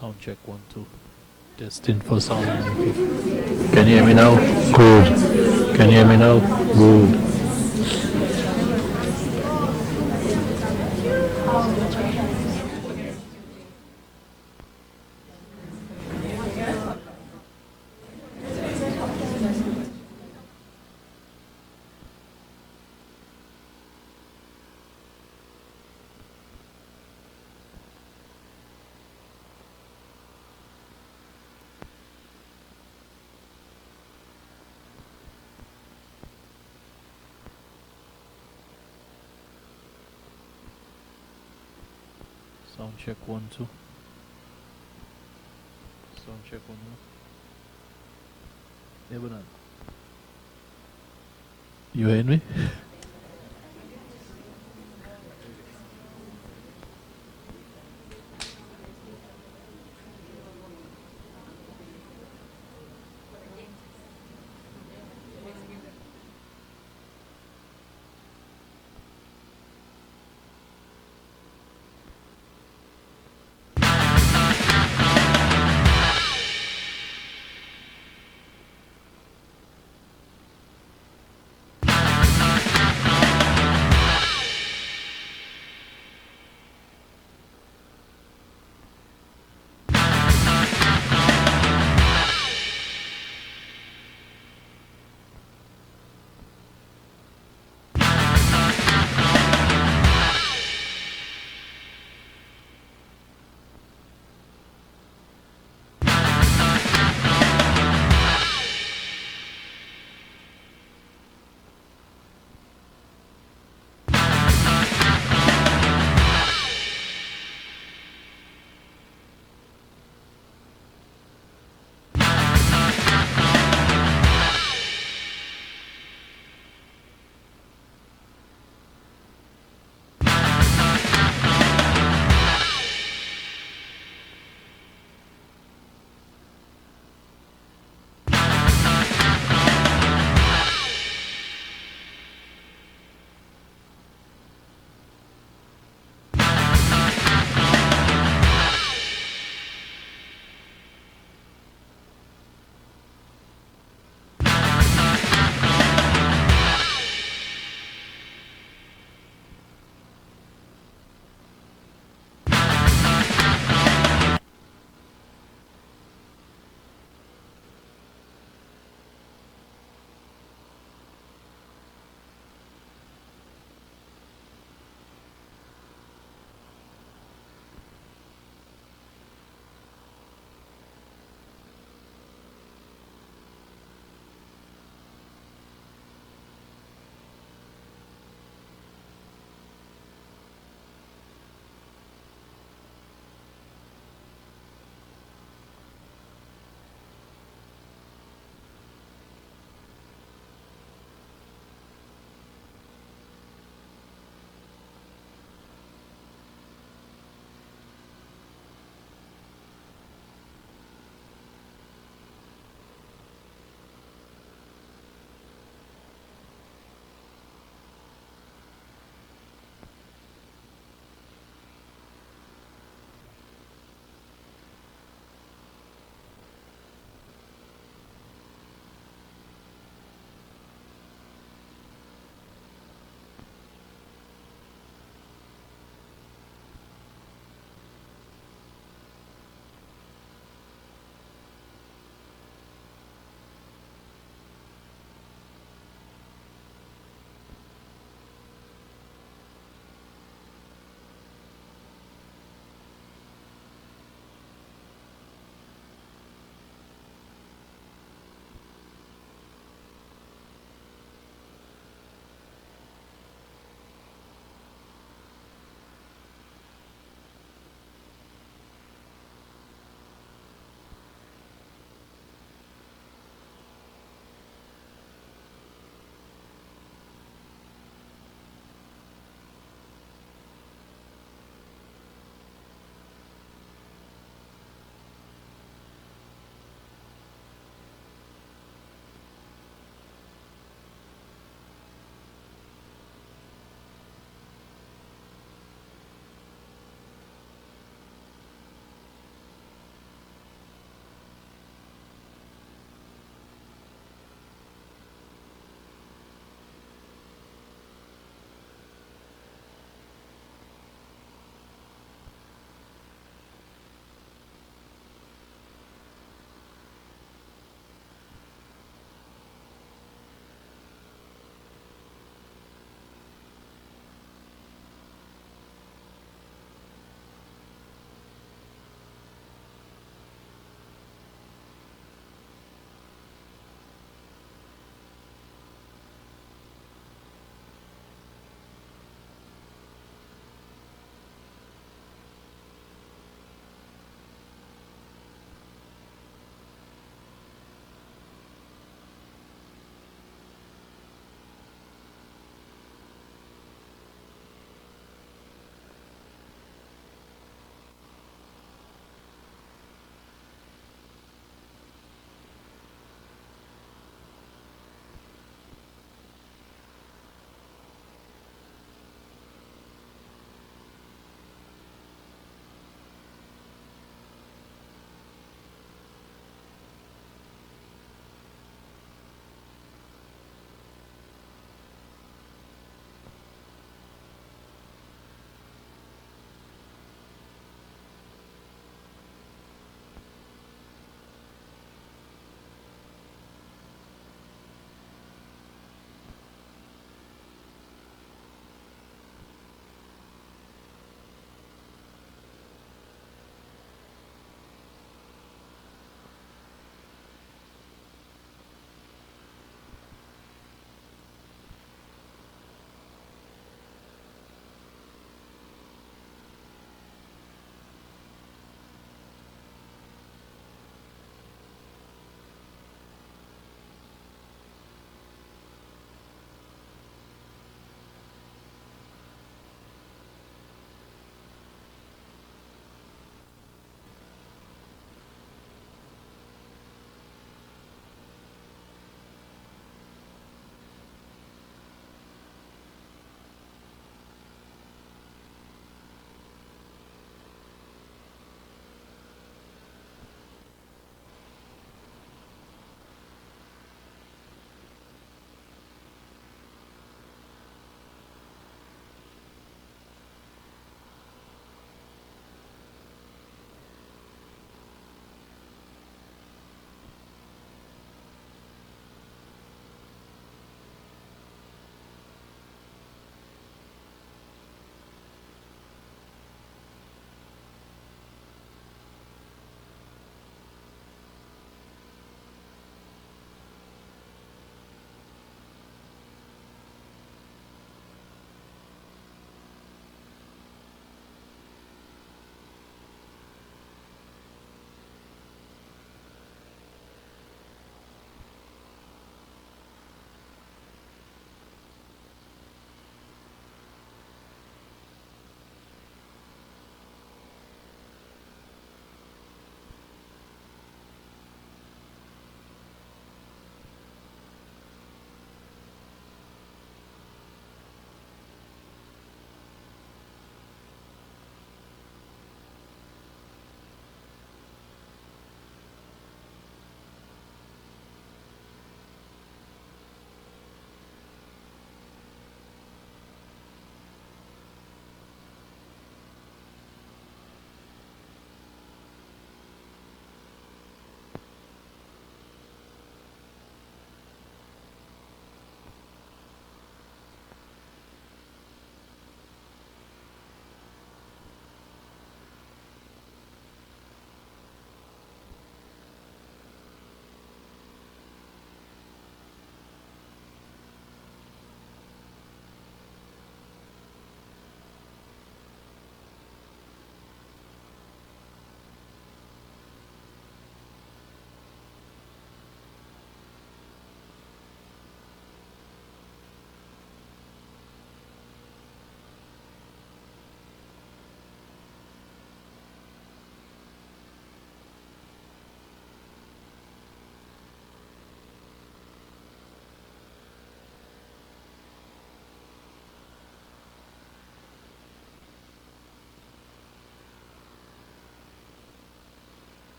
Sound check 1 2. Destined for sound. Can you hear me now? Good. Can you hear me now? Good. Sound check 1 2. Sound check 1 2. Yeah, but you hear me?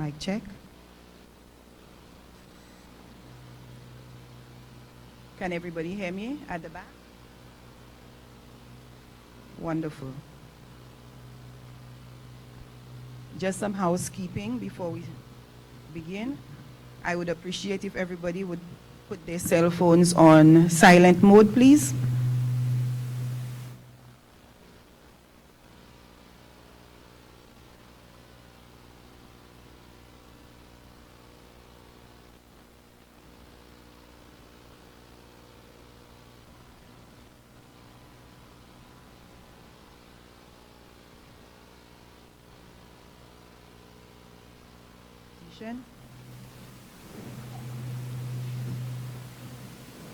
Mic check. Can everybody hear me at the back? Wonderful. Just some housekeeping before we begin. I would appreciate if everybody would put their cell phones on silent mode, please.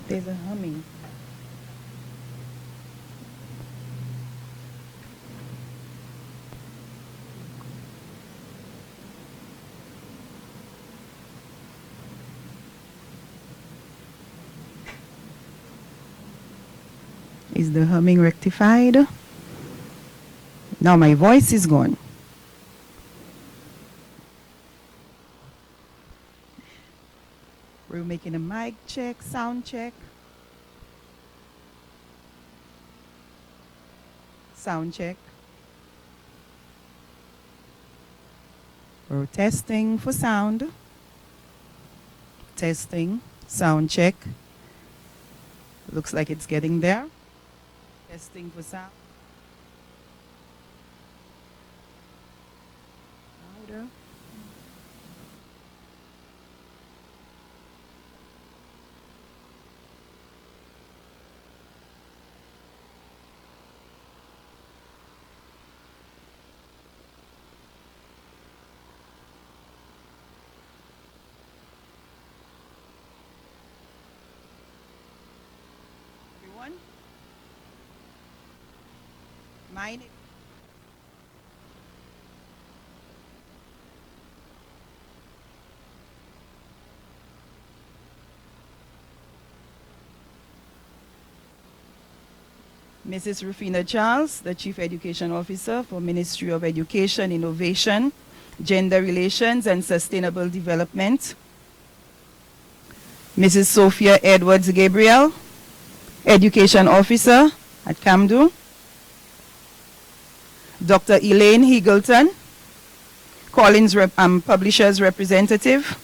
There's a humming. Is the humming rectified? Now my voice is gone. We're making a mic check, sound check. Sound check. We're testing for sound. Testing, sound check. Looks like it's getting there. Testing for sound. Louder. Everyone? Mine. Mrs. Rufina Charles, the Chief Education Officer for Ministry of Education, Innovation, Gender Relations and Sustainable Development. Mrs. Sophia Edwards Gabriel, Education Officer at Camdo. Dr. Elaine Higleton, Collins Publishers Representative.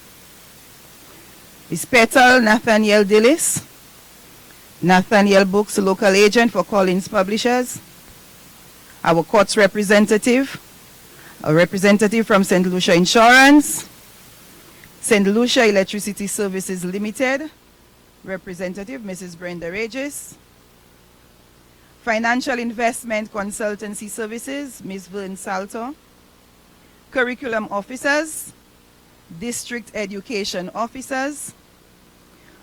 Ms. Petal Nathaniel Dillis, Nathaniel Books Local Agent for Collins Publishers. Our courts representative, a representative from St. Lucia Insurance, St. Lucia Electricity Services Limited, Representative Mrs. Brenda Regis. Financial Investment Consultancy Services, Ms. Vern Salto. Curriculum Officers, District Education Officers,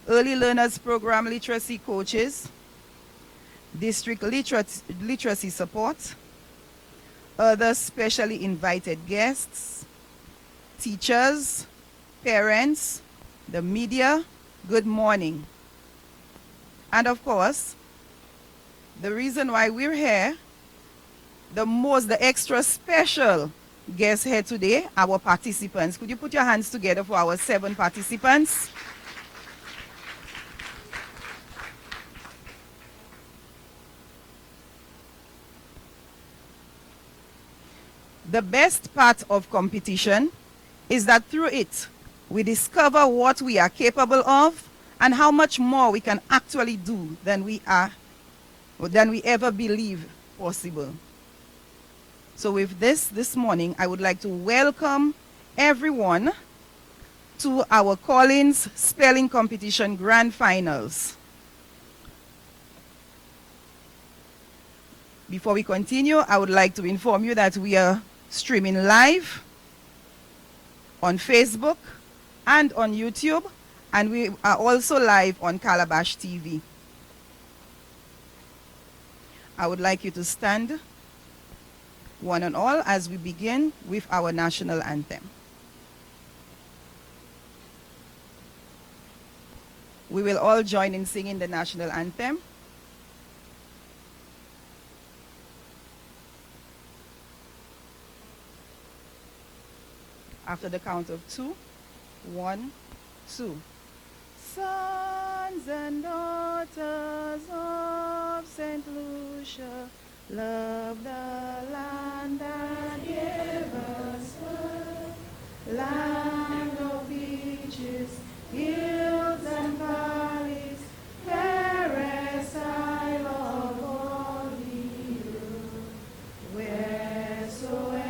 Early Learners Program Literacy Coaches, District Literacy Support, other specially invited guests, teachers, parents, the media, good morning. And of course, the reason why we're here, the extra special guest here today, our participants. Could you put your hands together for our 7 participants? The best part of competition is that through it, we discover what we are capable of and how much more we can actually do than we ever believe possible. So with this morning, I would like to welcome everyone to our Collins Spelling Competition Grand Finals. Before we continue, I would like to inform you that we are streaming live on Facebook and on YouTube, and we are also live on Calabash TV. I would like you to stand, one and all, as we begin with our national anthem. We will all join in singing the national anthem. After the count of 2, 1, 2. Sons and daughters of St. Lucia, love the land that gave us birth, land of beaches, hills and valleys, fairest isle of all the earth, wheresoever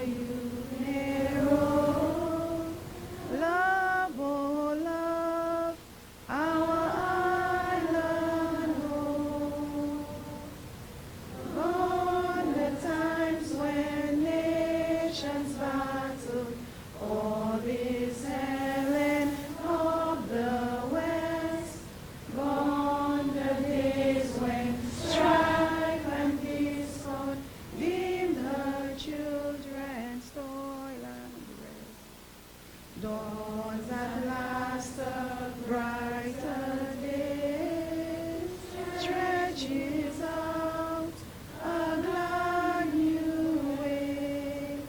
you may roam. Love, oh love, our island home. Gone the times when nations battled, all this Helen of the West. Gone the days when strife and discord deemed the children's toil and rest. Dawns at last a brighter day, stretches out a glad new way.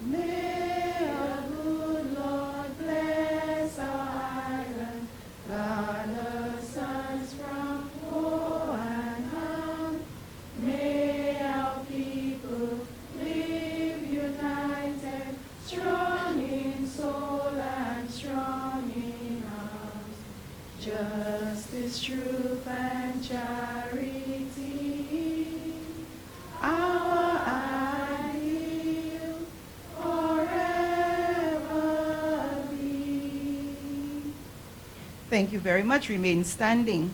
May our good Lord bless our island, guard her sons from woe and harm. May our people live united, strong in soul and strong in arms. Justice, truth, and charity, our ideal forever be. Thank you very much. Remain standing.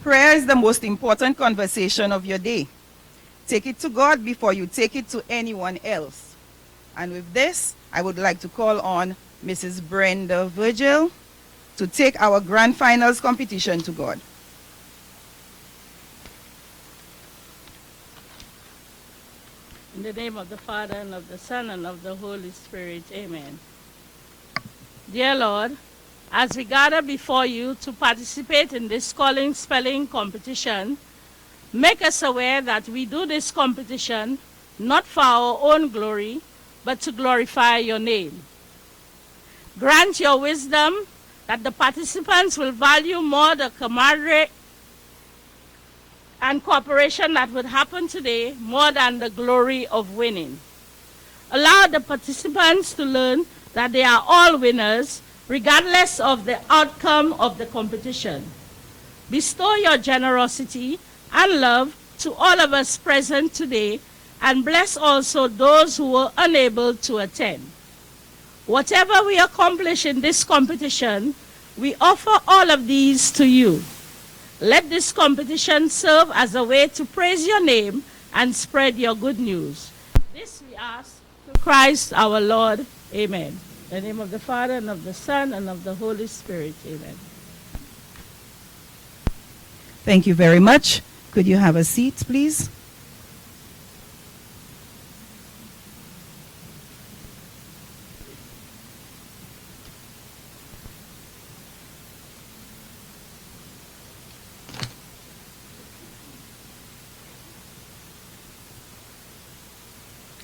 Prayer is the most important conversation of your day. Take it to God before you take it to anyone else. And with this, I would like to call on Mrs. Brenda Virgil to take our grand finals competition to God. In the name of the Father, and of the Son, and of the Holy Spirit, amen. Dear Lord, as we gather before you to participate in this calling spelling competition, make us aware that we do this competition not for our own glory, but to glorify your name. Grant your wisdom that the participants will value more the camaraderie and cooperation that would happen today more than the glory of winning. Allow the participants to learn that they are all winners, regardless of the outcome of the competition. Bestow your generosity and love to all of us present today, and bless also those who were unable to attend. Whatever we accomplish in this competition, we offer all of these to you. Let this competition serve as a way to praise your name and spread your good news. This we ask through Christ our Lord. Amen. In the name of the Father, and of the Son, and of the Holy Spirit. Amen. Thank you very much. Could you have a seat, please?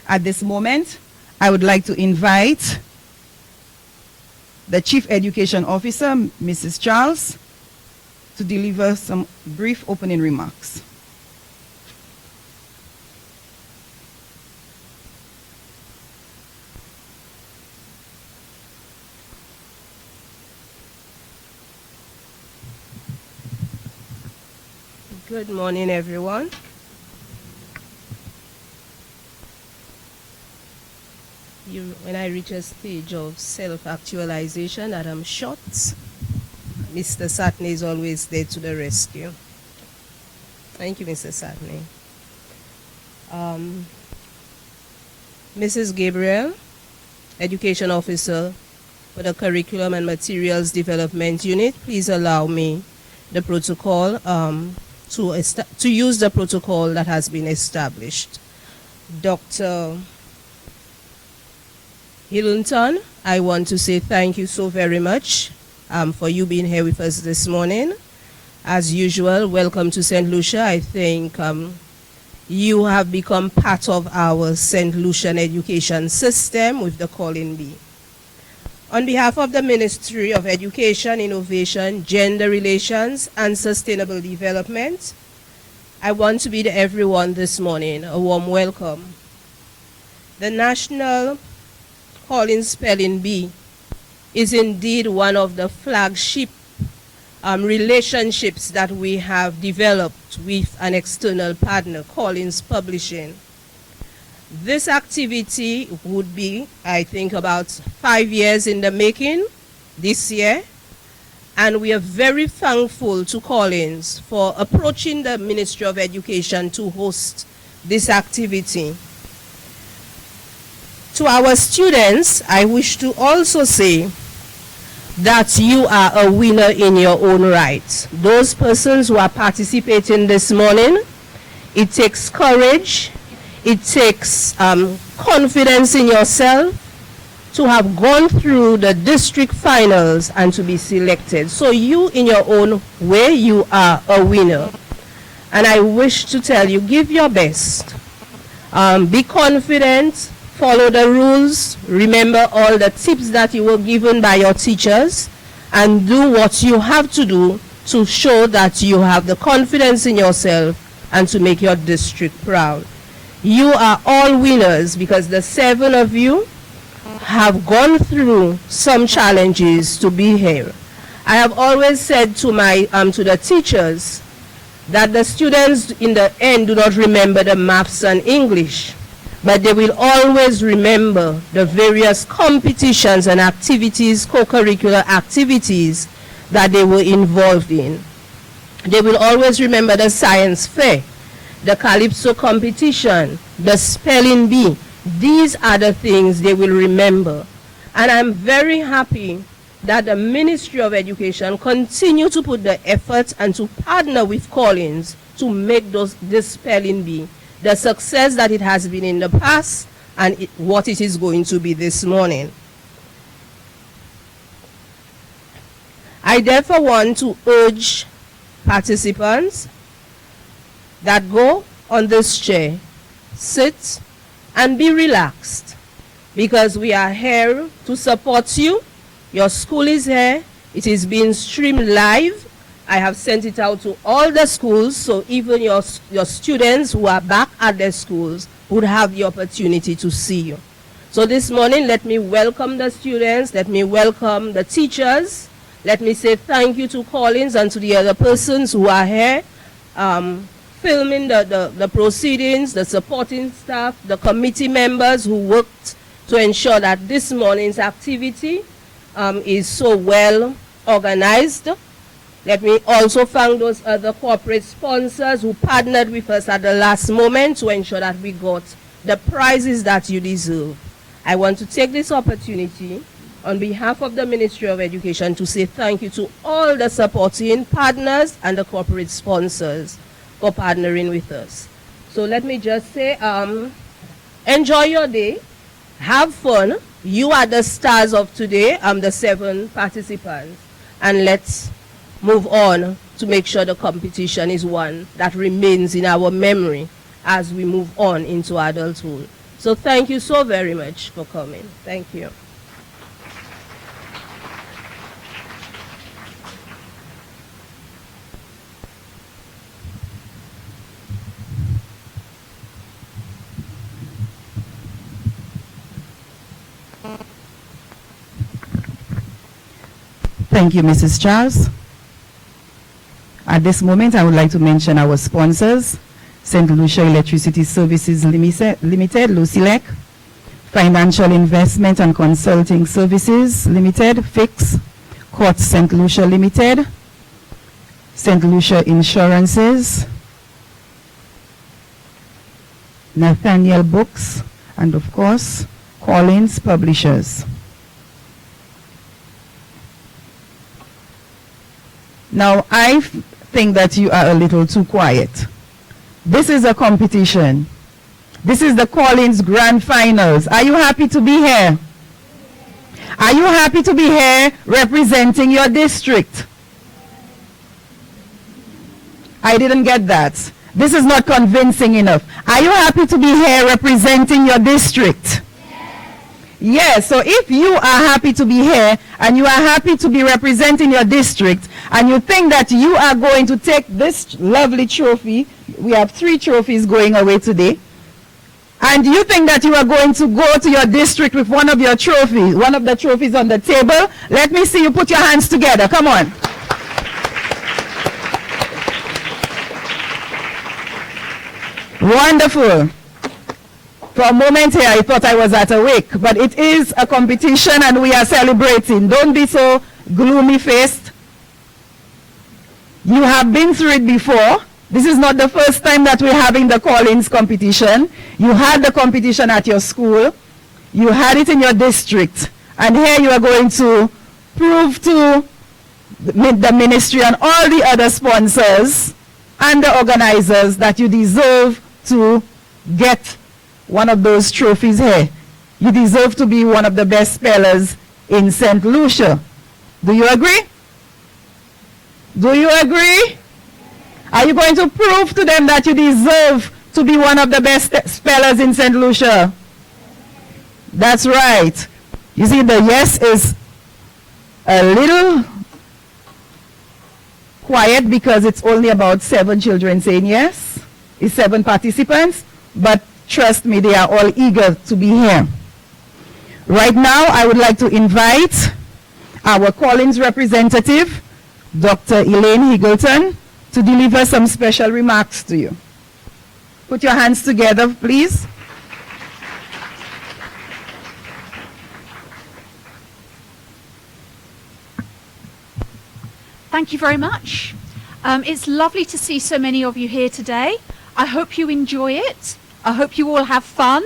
At this moment, I would like to invite the Chief Education Officer, Mrs. Charles, to deliver some brief opening remarks. Good morning, everyone. When I reach a stage of self-actualization that I'm short, Mr. Satney is always there to the rescue. Thank you, Mr. Satney. Mrs. Gabriel, Education Officer for the Curriculum and Materials Development Unit, please allow me the protocol to use the protocol that has been established. Dr. Hillington, I want to say thank you so very much for you being here with us this morning. As usual, welcome to St. Lucia. I think you have become part of our St. Lucian education system with the Calling Bee. On behalf of the Ministry of Education, Innovation, Gender Relations, and Sustainable Development, I want to bid everyone this morning a warm welcome. The National Calling Spelling Bee is indeed one of the flagship relationships that we have developed with an external partner, Collins Publishing. This activity would be, I think, about 5 years in the making this year, and we are very thankful to Collins for approaching the Ministry of Education to host this activity. To our students, I wish to also say that you are a winner in your own right. Those persons who are participating this morning, it takes courage, it takes confidence in yourself to have gone through the district finals and to be selected. So you, in your own way, you are a winner. And I wish to tell you, give your best. Be confident. Follow the rules, remember all the tips that you were given by your teachers, and do what you have to do to show that you have the confidence in yourself and to make your district proud. You are all winners because the 7 of you have gone through some challenges to be here. I have always said to the teachers that the students in the end do not remember the maths and English, but they will always remember the various competitions and activities, co-curricular activities that they were involved in. They will always remember the science fair, the calypso competition, the spelling bee. These are the things they will remember. And I'm very happy that the Ministry of Education continue to put the effort and to partner with Collins to make this spelling bee the success that it has been in the past and what it is going to be this morning. I therefore want to urge participants that go on this chair, sit and be relaxed, because we are here to support you. Your school is here. It is being streamed live. I have sent it out to all the schools, so even your students who are back at their schools would have the opportunity to see you. So this morning, let me welcome the students, let me welcome the teachers, let me say thank you to Collins and to the other persons who are here, filming the proceedings, the supporting staff, the committee members who worked to ensure that this morning's activity is so well organized. Let me also thank those other corporate sponsors who partnered with us at the last moment to ensure that we got the prizes that you deserve. I want to take this opportunity on behalf of the Ministry of Education to say thank you to all the supporting partners and the corporate sponsors for partnering with us. So let me just say, enjoy your day, have fun. You are the stars of today. I'm the 7 participants, and let's move on to make sure the competition is one that remains in our memory as we move on into adulthood. So thank you so very much for coming. Thank you. Thank you, Mrs. Charles. At this moment, I would like to mention our sponsors: St. Lucia Electricity Services Limited, LUCILEC; Financial Investment and Consulting Services Limited, FIX; Court St. Lucia Limited; St. Lucia Insurances; Nathaniel Books; and of course, Collins Publishers. Now, I think that you are a little too quiet. This is a competition. This is the Collins Grand Finals. Are you happy to be here? Are you happy to be here representing your district? I didn't get that. This is not convincing enough. Are you happy to be here representing your district? Yes, so if you are happy to be here and you are happy to be representing your district and you think that you are going to take this lovely trophy, we have 3 trophies going away today, and you think that you are going to go to your district with one of your trophies, one of the trophies on the table, let me see you put your hands together. Come on. Wonderful. For a moment here, I thought I was at a wake, but it is a competition and we are celebrating. Don't be so gloomy-faced. You have been through it before. This is not the first time that we're having the call-ins competition. You had the competition at your school. You had it in your district. And here you are going to prove to the ministry and all the other sponsors and the organizers that you deserve to get one of those trophies here. You deserve to be one of the best spellers in St. Lucia. Do you agree? Do you agree? Are you going to prove to them that you deserve to be one of the best spellers in St. Lucia? That's right. You see, the yes is a little quiet because it's only about 7 children saying yes. It's 7 participants, but trust me, they are all eager to be here. Right now, I would like to invite our call-ins representative, Dr. Elaine Higgleton, to deliver some special remarks to you. Put your hands together, please. Thank you very much. It's lovely to see so many of you here today. I hope you enjoy it. I hope you all have fun.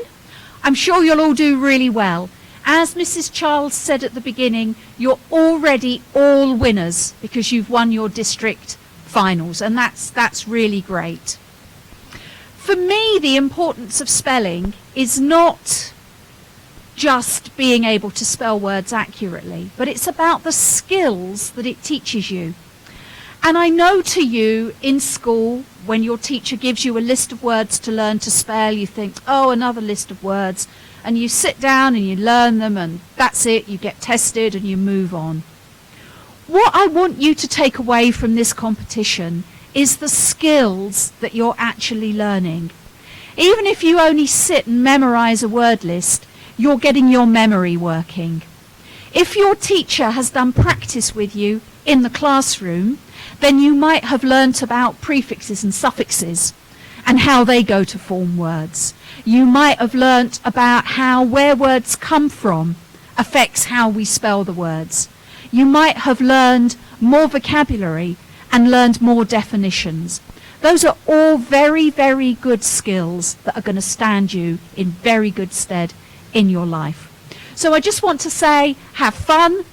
I'm sure you'll all do really well. As Mrs. Charles said at the beginning, you're already all winners because you've won your district finals, and that's really great. For me, the importance of spelling is not just being able to spell words accurately, but it's about the skills that it teaches you. And I know to you in school, when your teacher gives you a list of words to learn to spell, you think, oh, another list of words. And you sit down and you learn them and that's it, you get tested and you move on. What I want you to take away from this competition is the skills that you're actually learning. Even if you only sit and memorize a word list, you're getting your memory working. If your teacher has done practice with you in the classroom, then you might have learnt about prefixes and suffixes and how they go to form words. You might have learnt about how where words come from affects how we spell the words. You might have learned more vocabulary and learned more definitions. Those are all very, very good skills that are going to stand you in very good stead in your life. So I just want to say, have fun,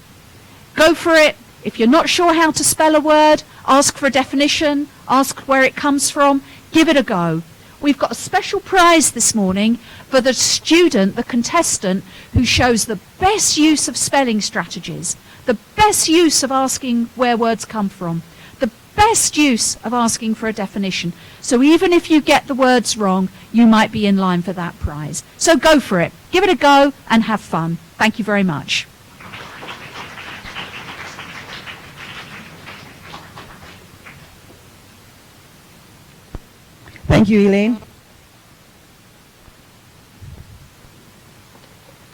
go for it. If you're not sure how to spell a word, ask for a definition, ask where it comes from, give it a go. We've got a special prize this morning for the student, the contestant, who shows the best use of spelling strategies, the best use of asking where words come from, the best use of asking for a definition. So even if you get the words wrong, you might be in line for that prize. So go for it, give it a go and have fun. Thank you very much. Thank you, Elaine.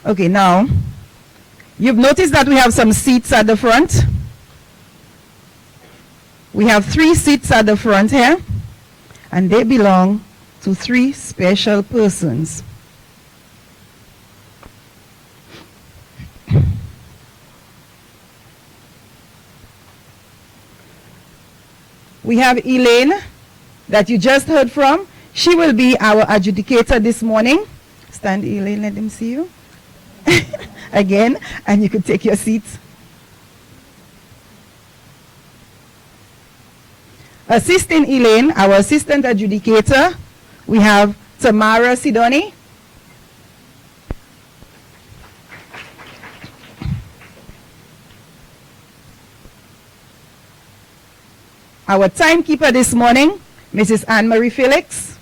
Okay, now, you've noticed that we have some seats at the front. We have 3 seats at the front here, and they belong to 3 special persons. We have Elaine, that you just heard from. She will be our adjudicator this morning. Stand, Elaine, let them see you. Again, and you could take your seats. Assisting Elaine, our assistant adjudicator, we have Tamara Sidoni. Our timekeeper this morning, Mrs. Anne-Marie Felix.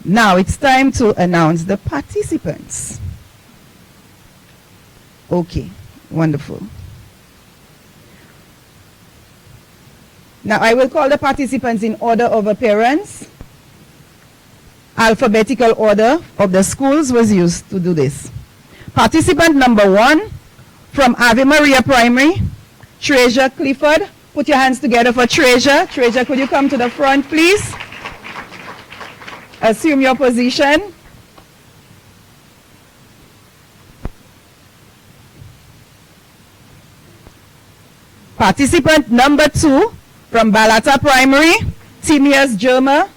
Now it's time to announce the participants. Okay, wonderful. Now I will call the participants in order of appearance. Alphabetical order of the schools was used to do this. Participant number 1 from Ave Maria Primary, Treasure Clifford. Put your hands together for Treasure. Treasure, could you come to the front, please? Assume your position. Participant number 2 from Balata Primary, Timias Germa.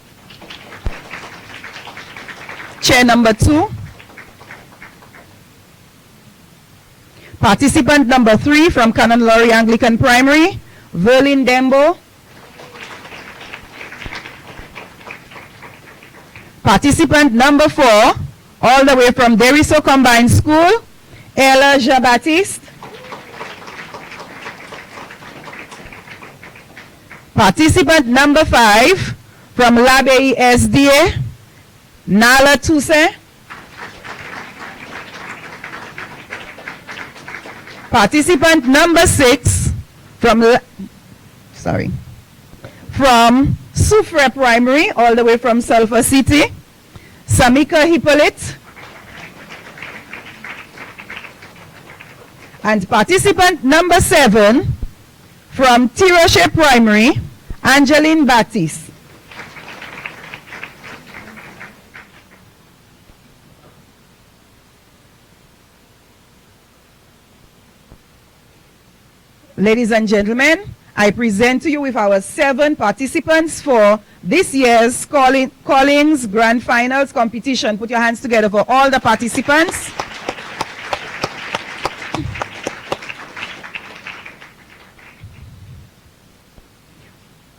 Chair number 2. Participant number 3 from Canon Lorry Anglican Primary, Verlin Dembo. Participant number 4, all the way from Deriso Combined School, Ella Jean-Baptiste. Participant number 5 from L'Abbaye SDA, Nala Toussaint. Participant number 6 from Soufre Primary, all the way from Sulphur City, Samika Hippolyte. And participant number 7 from Tiroche Primary, Angeline Baptiste. Ladies and gentlemen, I present to you with our 7 participants for this year's Callings Grand Finals competition. Put your hands together for all the participants.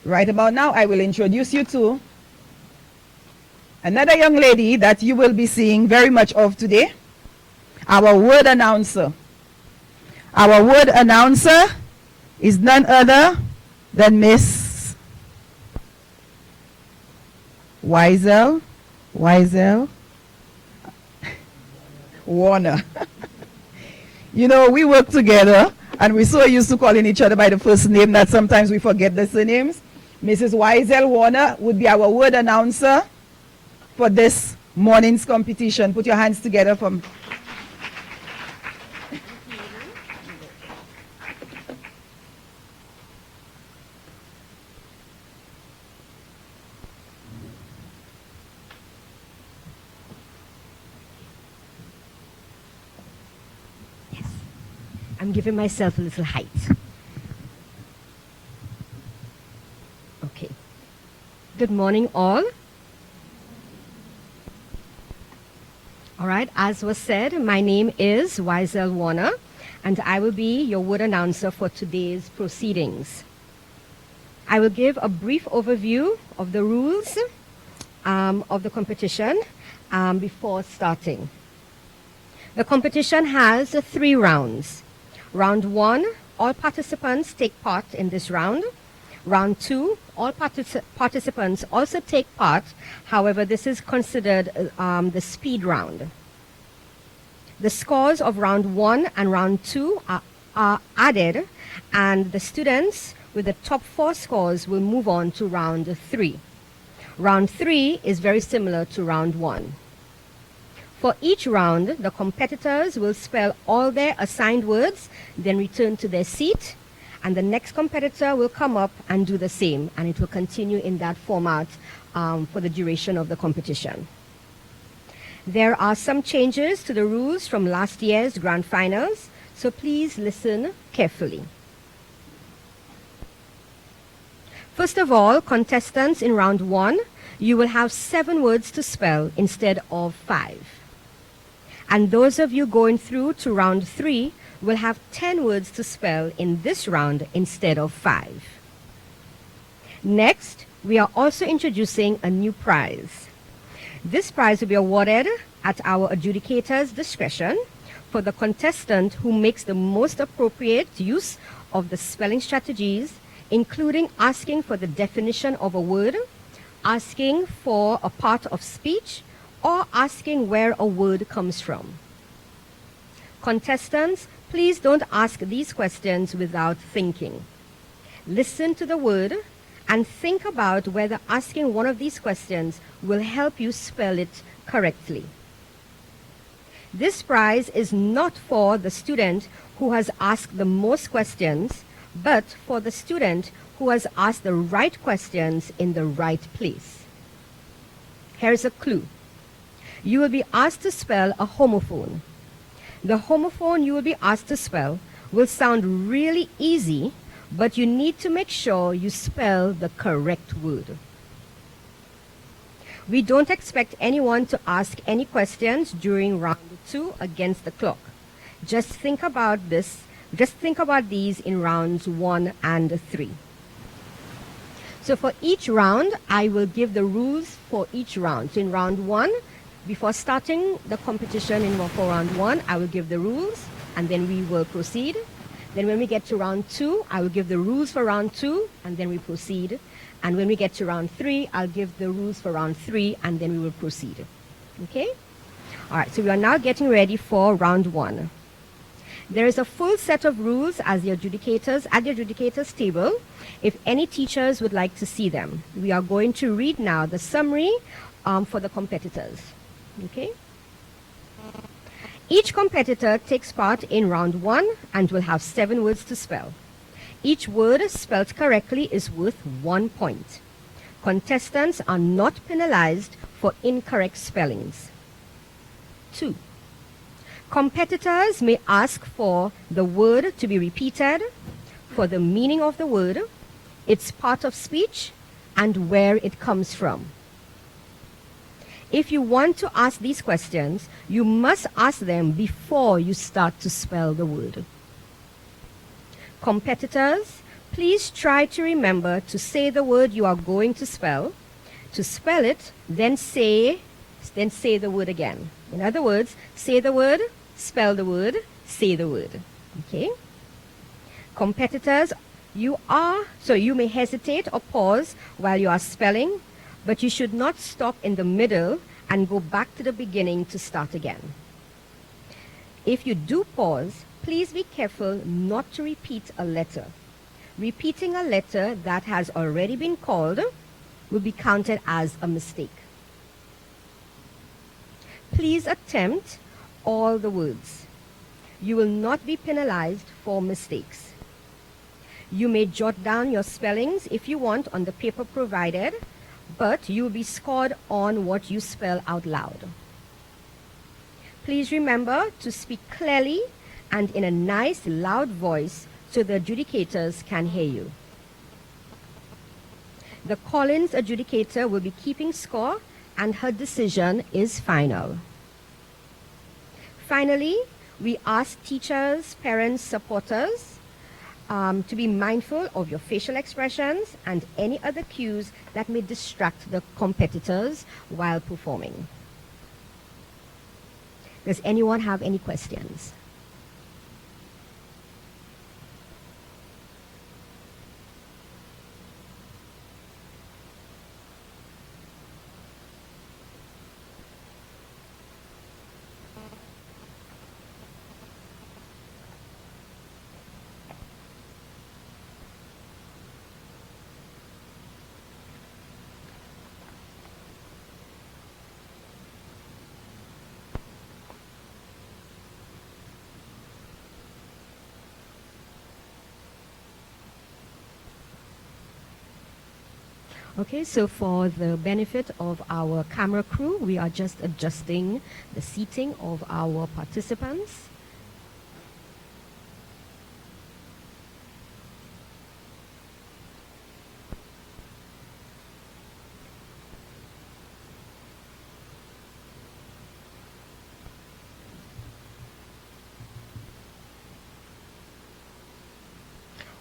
Right about now, I will introduce you to another young lady that you will be seeing very much of today, our word announcer. Our word announcer is none other than Miss Wiesel Warner. You know, we work together and we're so used to calling each other by the first name that sometimes we forget the surnames. Mrs. Wiesel Warner would be our word announcer for this morning's competition. Put your hands together for I'm giving myself a little height. Okay. Good morning, all. All right, as was said, my name is Wiesel Warner, and I will be your word announcer for today's proceedings. I will give a brief overview of the rules of the competition before starting. The competition has 3 rounds. Round 1, all participants take part in this round. Round 2, all participants also take part. However, this is considered the speed round. The scores of round 1 and round 2 are added, and the students with the top 4 scores will move on to round 3. Round 3 is very similar to round 1. For each round, the competitors will spell all their assigned words, then return to their seat, and the next competitor will come up and do the same, and it will continue in that format for the duration of the competition. There are some changes to the rules from last year's grand finals, so please listen carefully. First of all, contestants in round 1, you will have 7 words to spell instead of 5. And those of you going through to round 3 will have 10 words to spell in this round instead of 5. Next, we are also introducing a new prize. This prize will be awarded at our adjudicator's discretion for the contestant who makes the most appropriate use of the spelling strategies, including asking for the definition of a word, asking for a part of speech, or asking where a word comes from. Contestants, please don't ask these questions without thinking. Listen to the word and think about whether asking one of these questions will help you spell it correctly. This prize is not for the student who has asked the most questions, but for the student who has asked the right questions in the right place. Here's a clue. You will be asked to spell a homophone. The homophone you will be asked to spell will sound really easy, but you need to make sure you spell the correct word. We don't expect anyone to ask any questions during round 2 against the clock. Just think about these in rounds 1 and 3. So for each round, I will give the rules for each round. So in round 1, before starting the competition for round 1, I will give the rules, and then we will proceed. Then when we get to round 2, I will give the rules for round 2, and then we proceed. And when we get to round 3, I'll give the rules for round 3, and then we will proceed. Okay? All right, so we are now getting ready for round 1. There is a full set of rules at the adjudicators table if any teachers would like to see them. We are going to read now the summary for the competitors. Okay? Each competitor takes part in round 1 and will have 7 words to spell. Each word spelled correctly is worth 1 point. Contestants are not penalized for incorrect spellings. 2. Competitors may ask for the word to be repeated, for the meaning of the word, its part of speech, and where it comes from. If you want to ask these questions, you must ask them before you start to spell the word. Competitors, please try to remember to say the word you are going to spell it, then say the word again. In other words, say the word, spell the word, say the word. Okay? Competitors, you may hesitate or pause while you are spelling, but you should not stop in the middle and go back to the beginning to start again. If you do pause, please be careful not to repeat a letter. Repeating a letter that has already been called will be counted as a mistake. Please attempt all the words. You will not be penalized for mistakes. You may jot down your spellings if you want on the paper provided, but you will be scored on what you spell out loud. Please remember to speak clearly and in a nice, loud voice so the adjudicators can hear you. The Collins adjudicator will be keeping score, and her decision is final. Finally, we ask teachers, parents, supporters to be mindful of your facial expressions and any other cues that may distract the competitors while performing. Does anyone have any questions? Okay, so for the benefit of our camera crew, we are just adjusting the seating of our participants.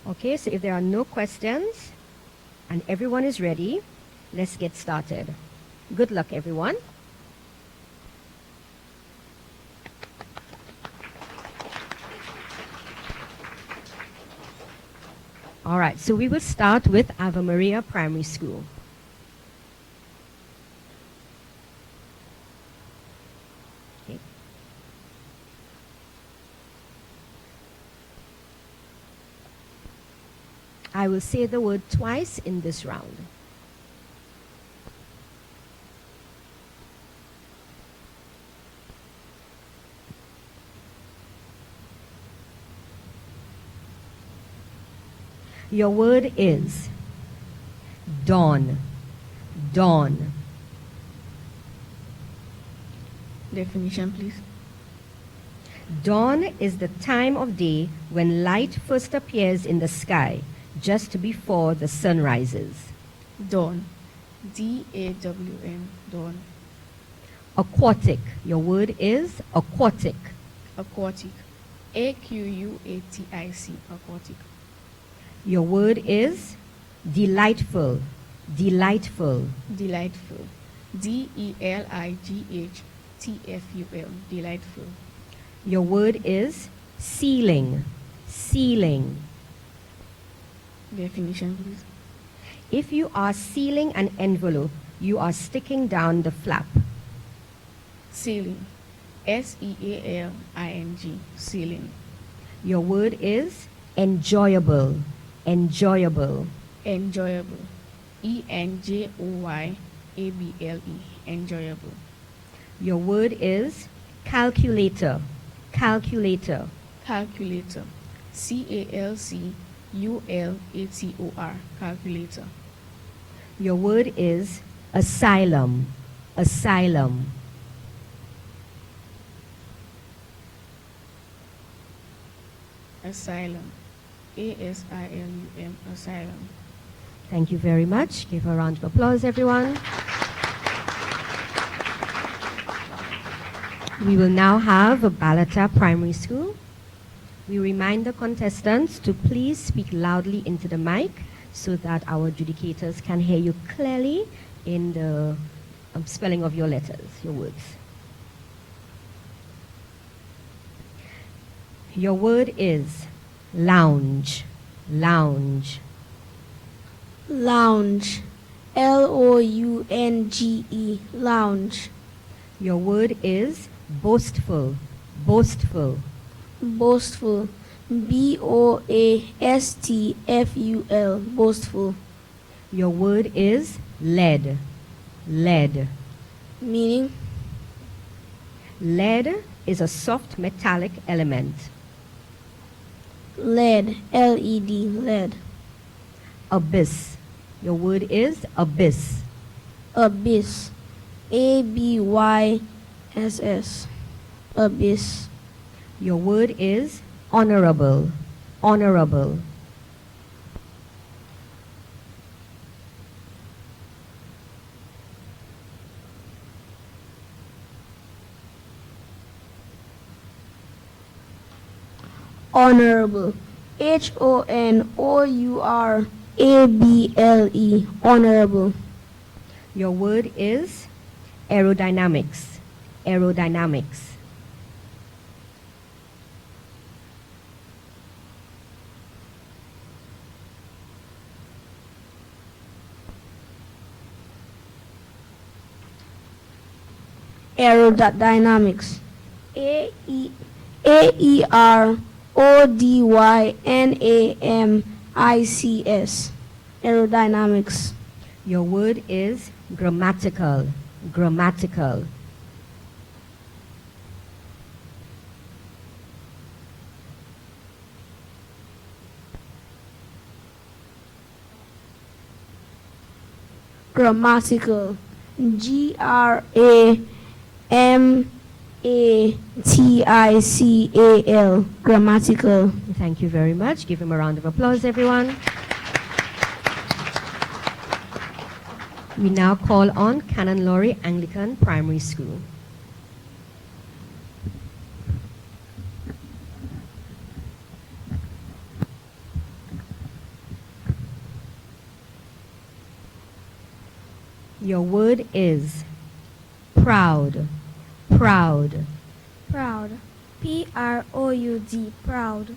Okay, so if there are no questions, and everyone is ready, let's get started. Good luck, everyone. All right, so we will start with Ave Maria Primary School. Okay. I will say the word twice in this round. Your word is dawn. Dawn. Definition, please. Dawn is the time of day when light first appears in the sky, just before the sun rises. Dawn. D-A-W-N. Dawn. Aquatic. Your word is aquatic. Aquatic. A-Q-U-A-T-I-C. Aquatic. Your word is delightful. Delightful. Delightful. D-E-L-I-G-H-T-F-U-L. Delightful. Your word is sealing. Sealing. Definition, please. If you are sealing an envelope, you are sticking down the flap. Sealing. S-E-A-L-I-N-G. Sealing. Your word is enjoyable. Enjoyable. Enjoyable. E-N-J-O-Y-A-B-L-E. Enjoyable. Your word is calculator. Calculator. Calculator. C-A-L-C-U-L-A-T-O-R. Calculator. Your word is asylum. Asylum. Asylum. A-S-I-L-U-M. Asylum. Thank you very much. Give a round of applause, everyone. We will now have a Balata Primary School. We remind the contestants to please speak loudly into the mic so that our adjudicators can hear you clearly in the spelling of your letters, your words. Your word is lounge. Lounge. Lounge. L-O-U-N-G-E. Lounge. Your word is boastful. Boastful. Boastful. B-O-A-S-T-F-U-L. Boastful. Your word is lead. Lead. Meaning? Lead is a soft metallic element. Lead. L-E-D. Lead. Abyss. Your word is abyss. Abyss. A-B-Y-S-S. Abyss. Your word is honorable. Honorable. Honorable. H-O-N-O-U-R-A-B-L-E. Honorable. Your word is aerodynamics. Aerodynamics. Aerodynamics. A-E-A-E-R-O-D-Y-N-A-M-I-C-S. Aerodynamics. Your word is grammatical. Grammatical. Grammatical. G-R-A-M-A-T-I-C-A-L. Grammatical. Thank you very much. Give him a round of applause, everyone. We now call on Canon Lorry Anglican Primary School. Your word is proud. Proud. Proud. P-R-O-U-D. Proud.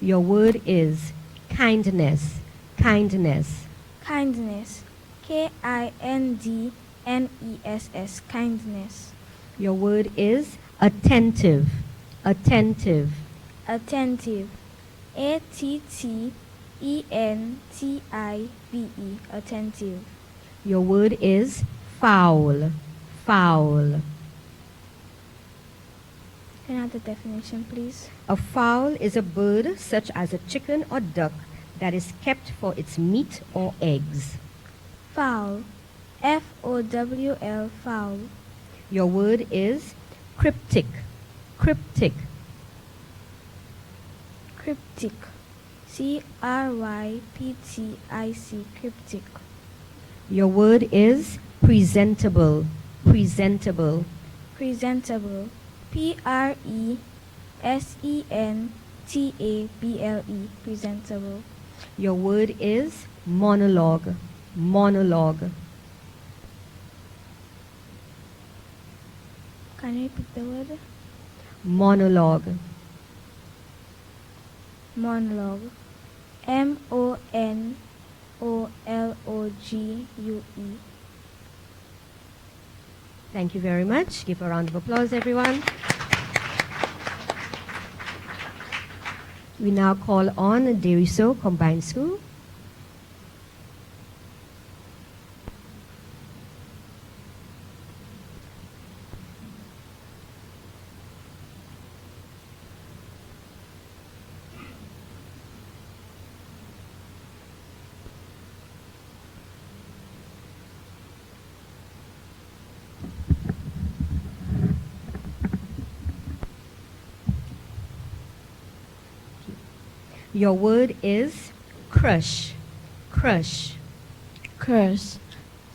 Your word is kindness, kindness. Kindness. Kindness. Kindness. Your word is attentive, attentive. Attentive. Attentive. Attentive. Your word is foul, foul. Can I have the definition, please? A fowl is a bird such as a chicken or duck that is kept for its meat or eggs. Fowl. Fowl. Fowl. Your word is cryptic, cryptic. Cryptic. Cryptic. Cryptic. Your word is presentable, presentable. Presentable. Presentable. Presentable. Your word is monologue, monologue. Can you repeat the word? Monologue. Monologue. Monologue. Thank you very much. Give a round of applause, everyone. We now call on Deriso Combined School. Your word is crush, crush. Crush.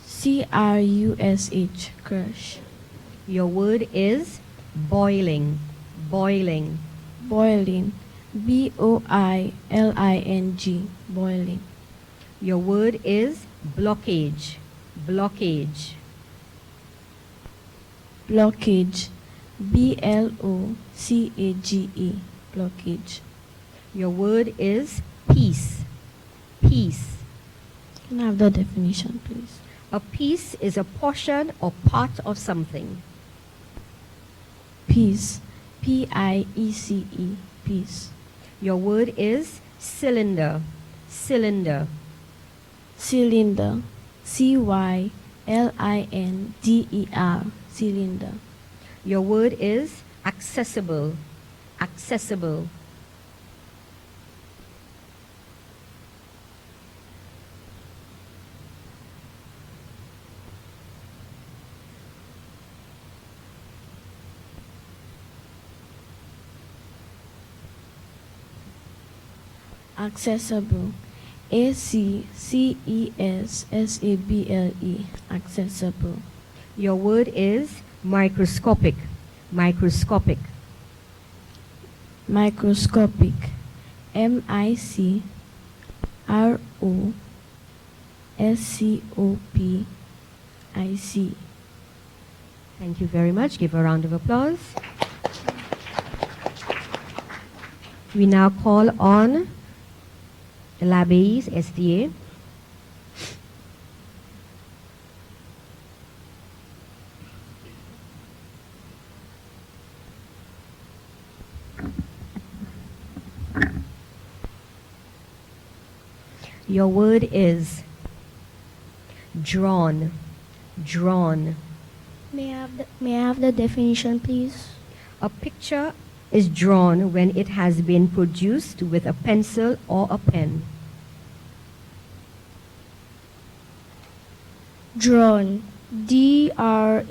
Crush. Crush. Your word is boiling, boiling. Boiling. Boiling. Boiling. Your word is blockage, blockage. Blockage. Blockage. Blockage. Your word is peace, peace. Can I have the definition, please? A piece is a portion or part of something. Peace. Piece. Peace. Your word is cylinder, cylinder. Cylinder. Cylinder. Cylinder. Your word is accessible, accessible. Accessible. Accessible. Accessible. Your word is microscopic, microscopic. Microscopic. Microscopic. Thank you very much. Give a round of applause. We now call on Labes SDA. Your word is drawn, drawn. May I have the definition, please? A picture is drawn when it has been produced with a pencil or a pen. Drawn. Drawn.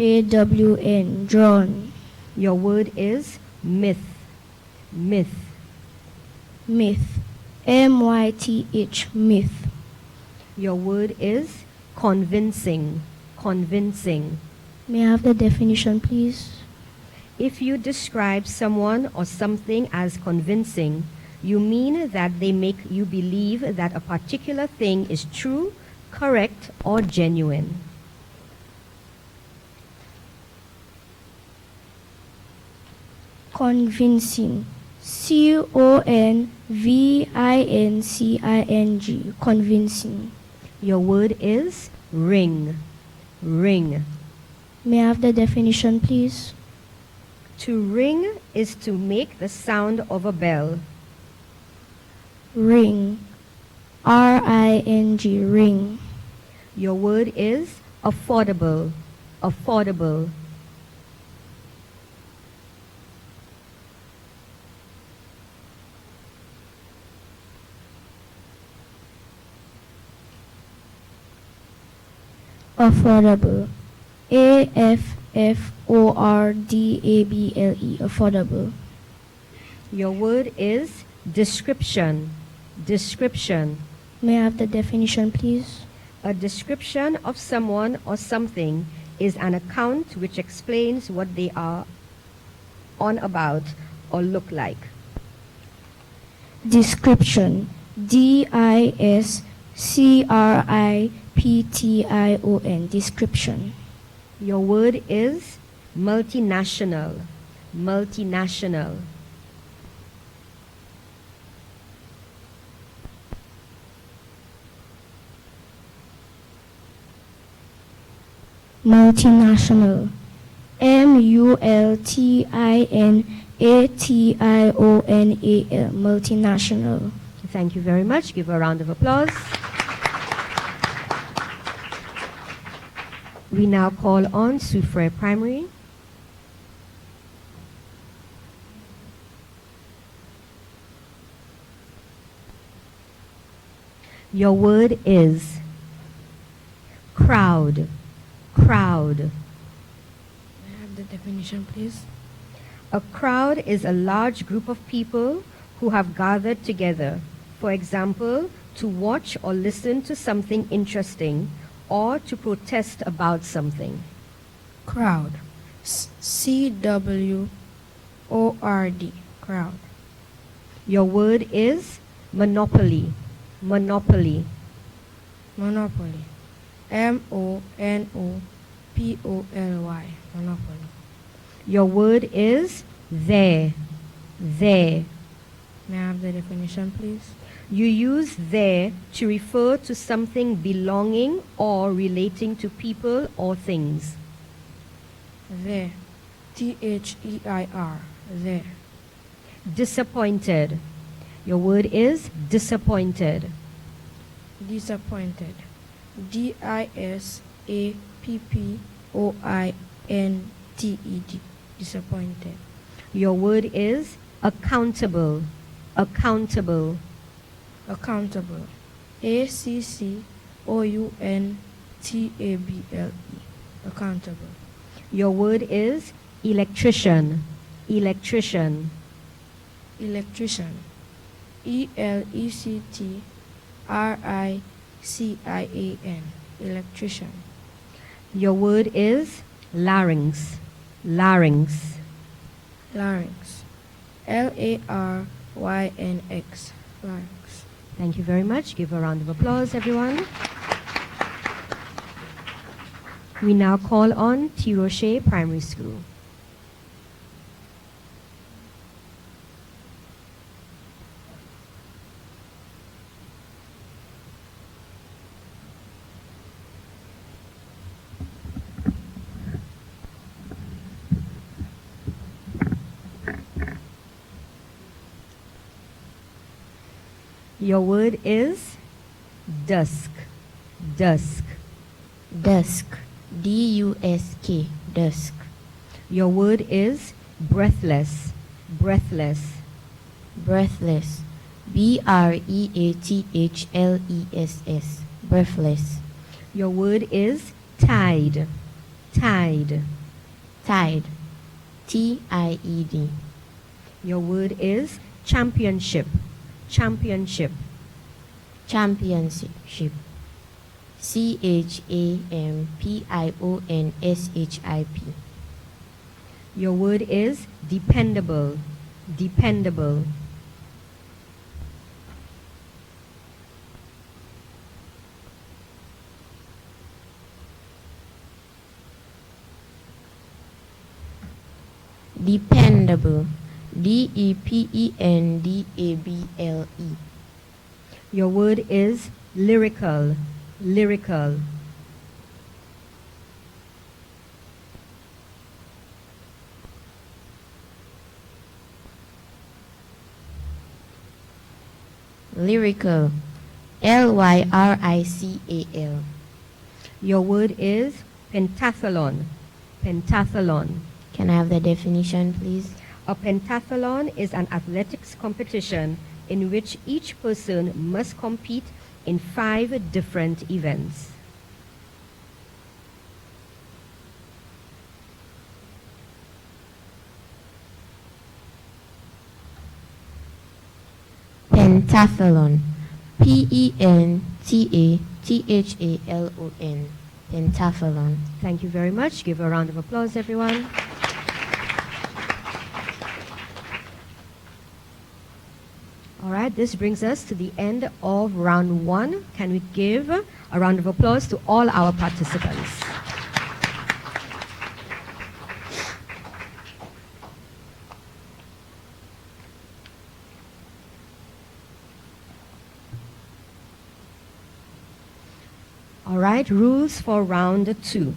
Drawn. Your word is myth, myth. Myth. Myth. Myth. Your word is convincing, convincing. May I have the definition, please? If you describe someone or something as convincing, you mean that they make you believe that a particular thing is true, correct, or genuine. Convincing. convincing. Convincing. Your word is ring. Ring. May I have the definition, please? To ring is to make the sound of a bell. Ring. R-I-N-G. Ring. Your word is affordable. Affordable. Affordable. A-F-F-O-R-D-A-B-L-E. Affordable. Your word is description. Description. May I have the definition, please? A description of someone or something is an account which explains what they are on about or look like. Description. D-I-S-C-R-I-P-T-I-O-N. Description. Your word is multinational. Multinational. Multinational. M-U-L-T-I-N-A-T-I-O-N-A-L. Multinational. Thank you very much. Give a round of applause. We now call on Soufriere Primary. Your word is crowd. Crowd. May I have the definition, please? A crowd is a large group of people who have gathered together. For example, to watch or listen to something interesting or to protest about something. Crowd. C-W-O-R-D. Crowd. Your word is monopoly. Monopoly. Monopoly. M-O-N-O-P-O-L-Y. Monopoly. Your word is there. There. May I have the definition, please? You use there to refer to something belonging or relating to people or things. There. T-H-E-I-R. There. Disappointed. Your word is disappointed. Disappointed. D-I-S-A-P-P-O-I-N-T-E-D. Disappointed. Your word is accountable. Accountable. Accountable. A-C-C-O-U-N-T-A-B-L-E. Accountable. Your word is electrician. Electrician. Electrician. E-L-E-C-T-R-I-C-I-A-N. Electrician. Your word is larynx. Larynx. Larynx. L-A-R-Y-N-X. Larynx. Thank you very much. Give a round of applause, everyone. We now call on T. Rocher Primary School. Your word is dusk. Dusk. Dusk. D-U-S-K. Dusk. Your word is breathless. Breathless. Breathless. B-R-E-A-T-H-L-E-S-S. Breathless. Your word is tide. Tide. Tide. T-I-E-D. Your word is championship. Championship. Championship. C-H-A-M-P-I-O-N-S-H-I-P. Your word is dependable. Dependable. Dependable. Dependable. Your word is lyrical. Lyrical. Lyrical. Lyrical. Your word is pentathlon. Pentathlon. Can I have the definition, please? A pentathlon is an athletics competition in which each person must compete in 5 different events. Pentathlon. Pentathlon. Pentathlon. Thank you very much. Give a round of applause, everyone. All right, this brings us to the end of round 1. Can we give a round of applause to all our participants? All right, rules for round 2.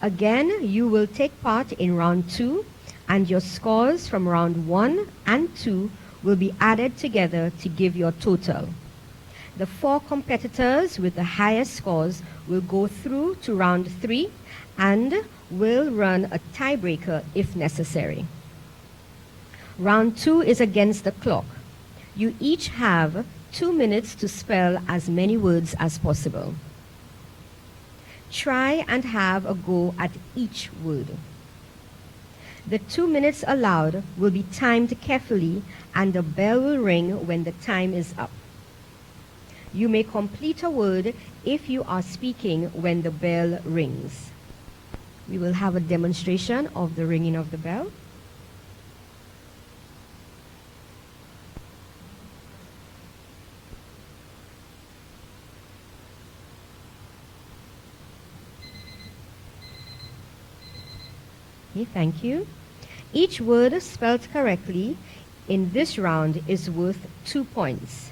Again, you will take part in round 2, and your scores from round 1 and 2 will be added together to give your total. The 4 competitors with the highest scores will go through to round 3 and will run a tiebreaker if necessary. Round 2 is against the clock. You each have 2 minutes to spell as many words as possible. Try and have a go at each word. The 2 minutes allowed will be timed carefully, and the bell will ring when the time is up. You may complete a word if you are speaking when the bell rings. We will have a demonstration of the ringing of the bell. Okay, thank you. Each word spelled correctly in this round is worth 2 points.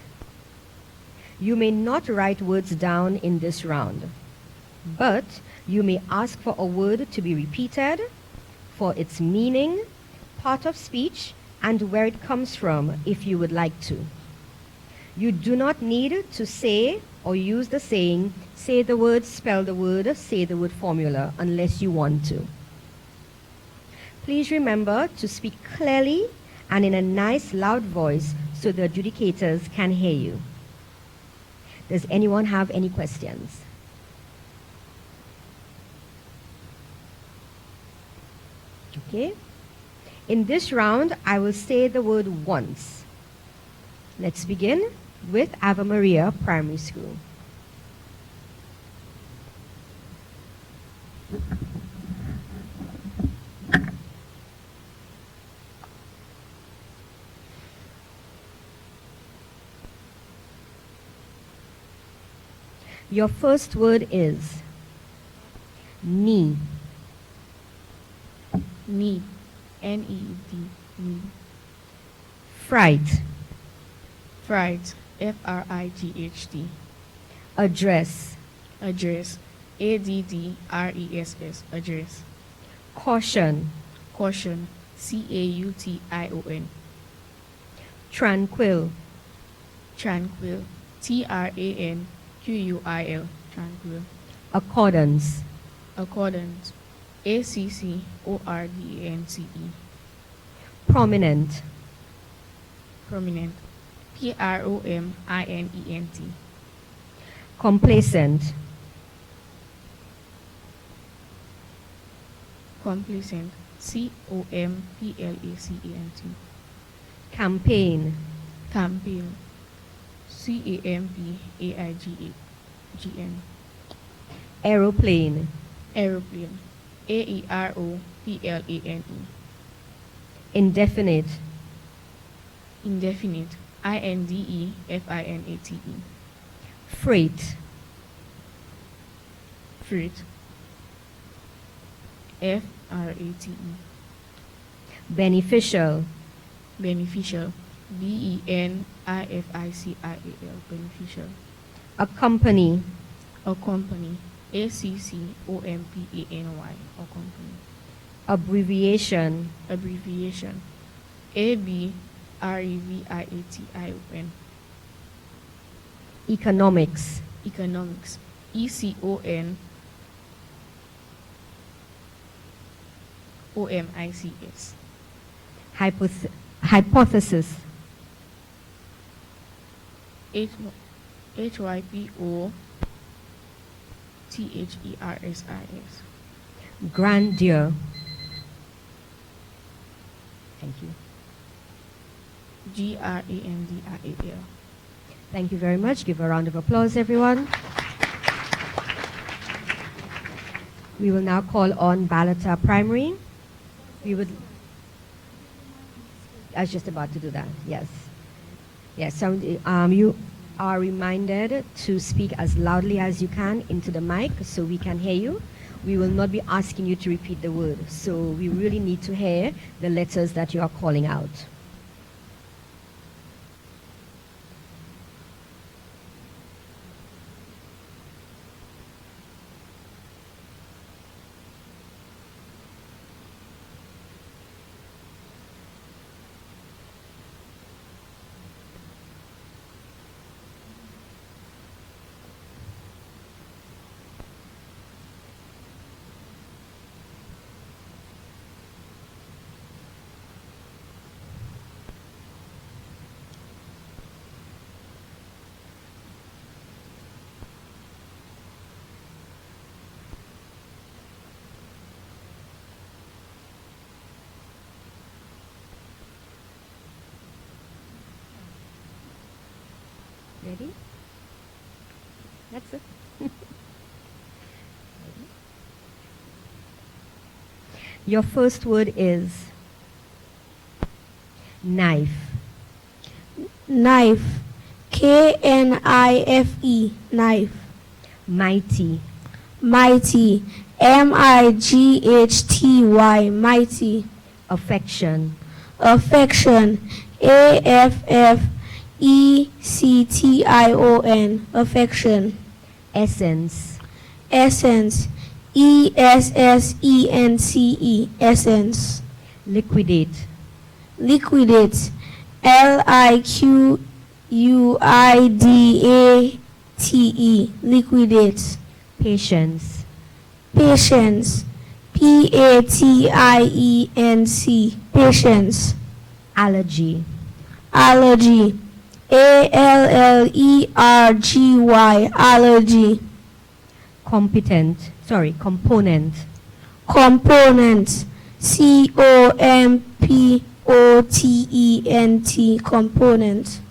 You may not write words down in this round, but you may ask for a word to be repeated, for its meaning, part of speech, and where it comes from if you would like to. You do not need to say or use the saying, say the word, spell the word, say the word formula, unless you want to. Please remember to speak clearly and in a nice loud voice so the adjudicators can hear you. Does anyone have any questions? Okay. In this round, I will say the word once. Let's begin with Ave Maria Primary School. Your first word is knee. Need. N-E-E-D. Need. Fright. Fright. F-R-I-G-H-T. Address. Address. A-D-D-R-E-S-S. Address. Caution. Caution. C-A-U-T-I-O-N. Tranquil. Tranquil. T-R-A-N. Q-U-I-L. Tranquil. Accordance. Accordance. A-C-C-O-R-D-A-N-C-E. Prominent. Prominent. P-R-O-M-I-N-E-N-T. Complacent. Complacent. C-O-M-P-L-A-C-E-N-T. Campaign. Campaign. C-A-M-P-A-I-G-A-G-N. Aeroplane. Aeroplane. A-E-R-O-P-L-A-N-E. Indefinite. Indefinite. I-N-D-E-F-I-N-A-T-E. Freight. Freight. F-R-A-T-E. Beneficial. Beneficial. BENIFICIAL. Beneficial. Accompany. Accompany. ACCOMPANY. Accompany. Abbreviation. Abbreviation. ABREVIATION. Economics. Economics. ECONOMICS. Hypothesis. HYPOTHERSIS. Grandeur. Thank you. GRANDIAL. Thank you very much. Give a round of applause, everyone. We will now call on Balata Primary. I was just about to do that, yes. Yes, so you are reminded to speak as loudly as you can into the mic so we can hear you. We will not be asking you to repeat the word, so we really need to hear the letters that you are calling out. Ready? That's it. Your first word is knife. Knife. KNIFE. Knife. Mighty. Mighty. MIGHTY. Mighty. Affection. Affection. AFFECTION. Affection. Essence. Essence. ESSENCE. Essence. Liquidate. Liquidate. LIQUIDATE. Liquidate. Patience. Patience. PATIENC. Patience. Allergy. Allergy. ALLERGY. Allergy. Component. Component. COMPOTENT. Component.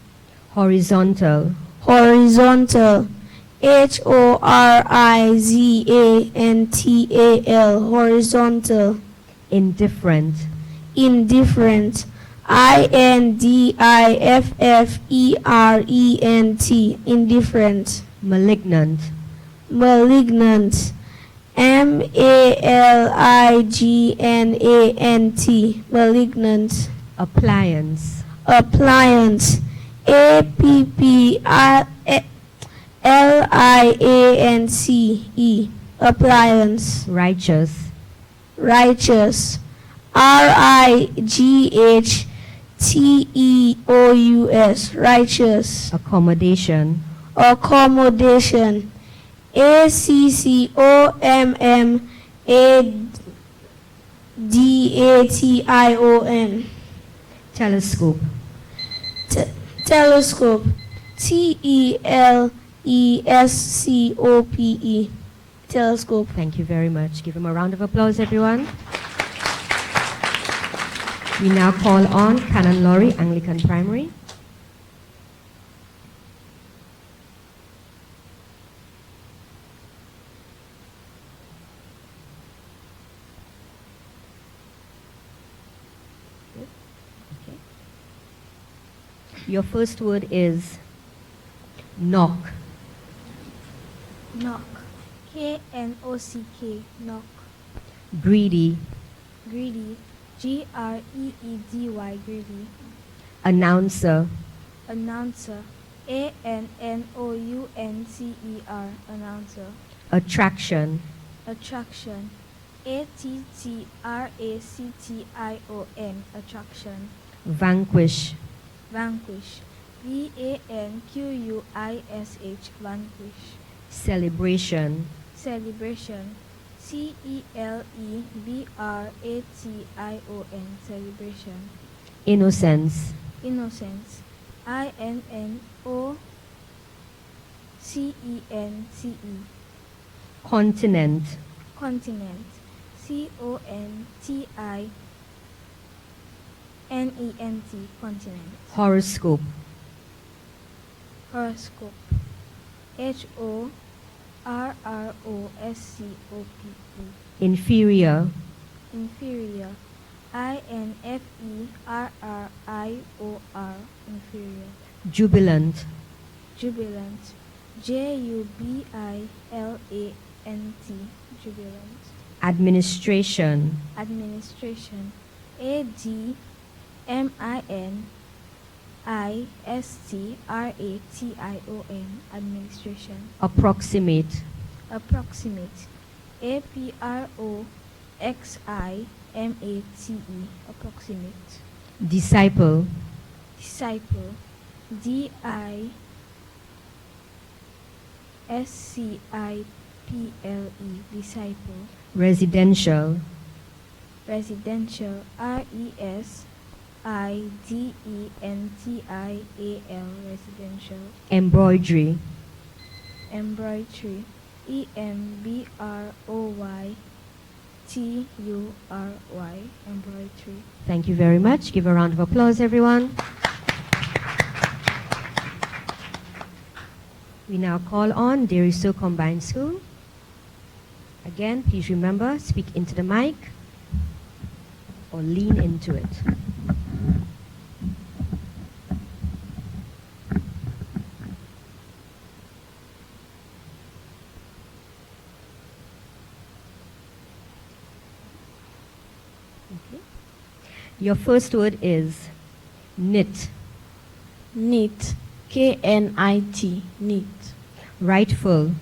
Horizontal. Horizontal. HORIZANTAL. Horizontal. Indifferent. Indifferent. INDIFFERENT. Indifferent. Malignant. Malignant. MALIGNANT. Malignant. Appliance. Appliance. APPLIANCE. Appliance. Righteous. Righteous. RIGHTEOUS. Righteous. Accommodation. Accommodation. ACCOMMADATION. Telescope. Telescope. TELESCOPE. Telescope. Thank you very much. Give him a round of applause, everyone. We now call on Canon Lorry, Anglican Primary. Okay. Your first word is knock. Knock. KNOCK. Knock. Greedy. Greedy. Greedy. Greedy. Announcer. Announcer. Announcer. Announcer. Attraction. Attraction. Attraction. Attraction. Vanquish. Vanquish. Vanquish. Vanquish. Celebration. Celebration. Celebration. Celebration. Innocence. Innocence. Innocence. Continent. Continent. Continent. Continent. Horoscope. Horoscope. Horroscope. Inferior. Inferior. Inferior. Inferior. Jubilant. Jubilant. Jubilant. Jubilant. Administration. Administration. Administration. Administration. Approximate. Approximate. Approximate. Approximate. Disciple. Disciple. Disciple. Disciple. Residential. Residential. Residential. Residential. Embroidery. Embroidery. Embroidery. Embroidery. Thank you very much. Give a round of applause, everyone. We now call on Deriso Combined School. Again, please remember, speak into the mic or lean into it. Okay. Your first word is knit. Knit. KNIT. Knit. Rightful.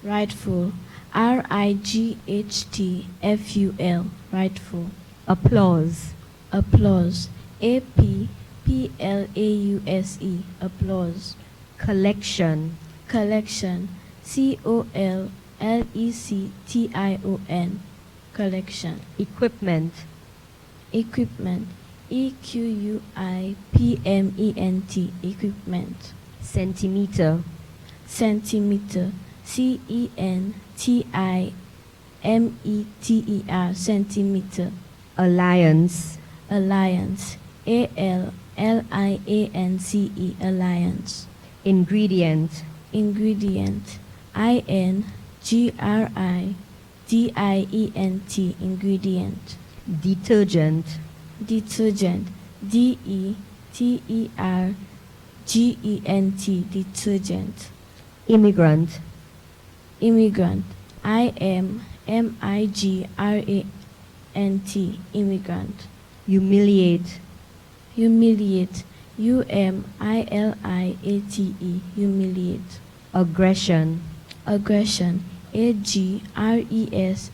Rightful. RIGHTFUL. Rightful. Applause. Applause. APPLAUSE. Applause. Collection. Collection. COLLECTION. Collection. Equipment. Equipment. EQUIPMENT. Equipment. Centimeter. Centimeter. CENTIMETER. Centimeter. Alliance. Alliance. ALLIANCE. Alliance. Ingredient. Ingredient. INGRIDIENT. Ingredient. Detergent. Detergent. DETERGENT. Detergent. Immigrant. Immigrant. IMMIGRANT. Immigrant. Humiliate. Humiliate. UMILIATE. Humiliate. Aggression. Aggression. AGRESSION.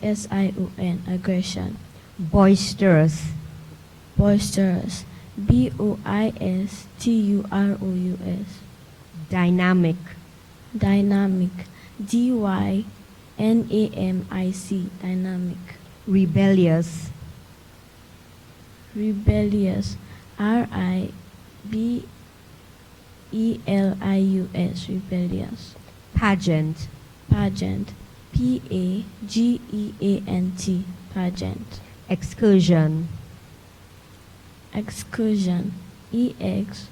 Aggression. Boisterous. Boisterous. BOISTUROUS. Dynamic. Dynamic. DYNAMIC. Dynamic. Rebellious. Rebellious. RIBELIUS. Rebellious. Pageant. Pageant. PAGEANT. Pageant. Excursion. Excursion. EXCERGEON.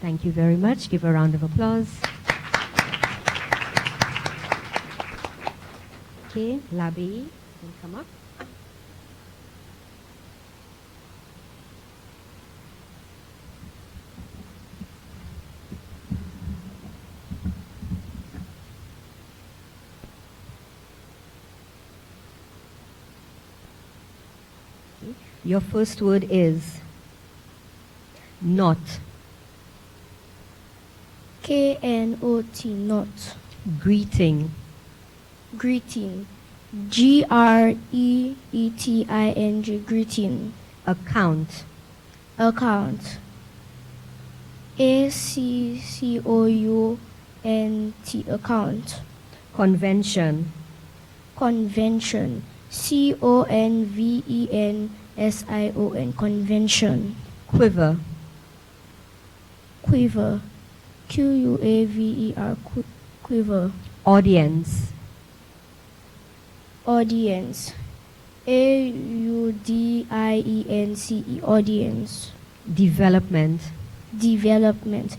Thank you very much. Give a round of applause. Okay, Labi, can come up. Your first word is not. K-N-O-T, not. Greeting. Greeting. G-R-E-E-T-I-N-G, greeting. Account. Account. A-C-C-O-U-N-T, account. Convention. Convention. C-O-N-V-E-N-S-I-O-N, convention. Quiver. Quiver. Q-U-A-V-E-R, quiver. Audience. Audience. A-U-D-I-E-N-C-E, audience. Development. Development.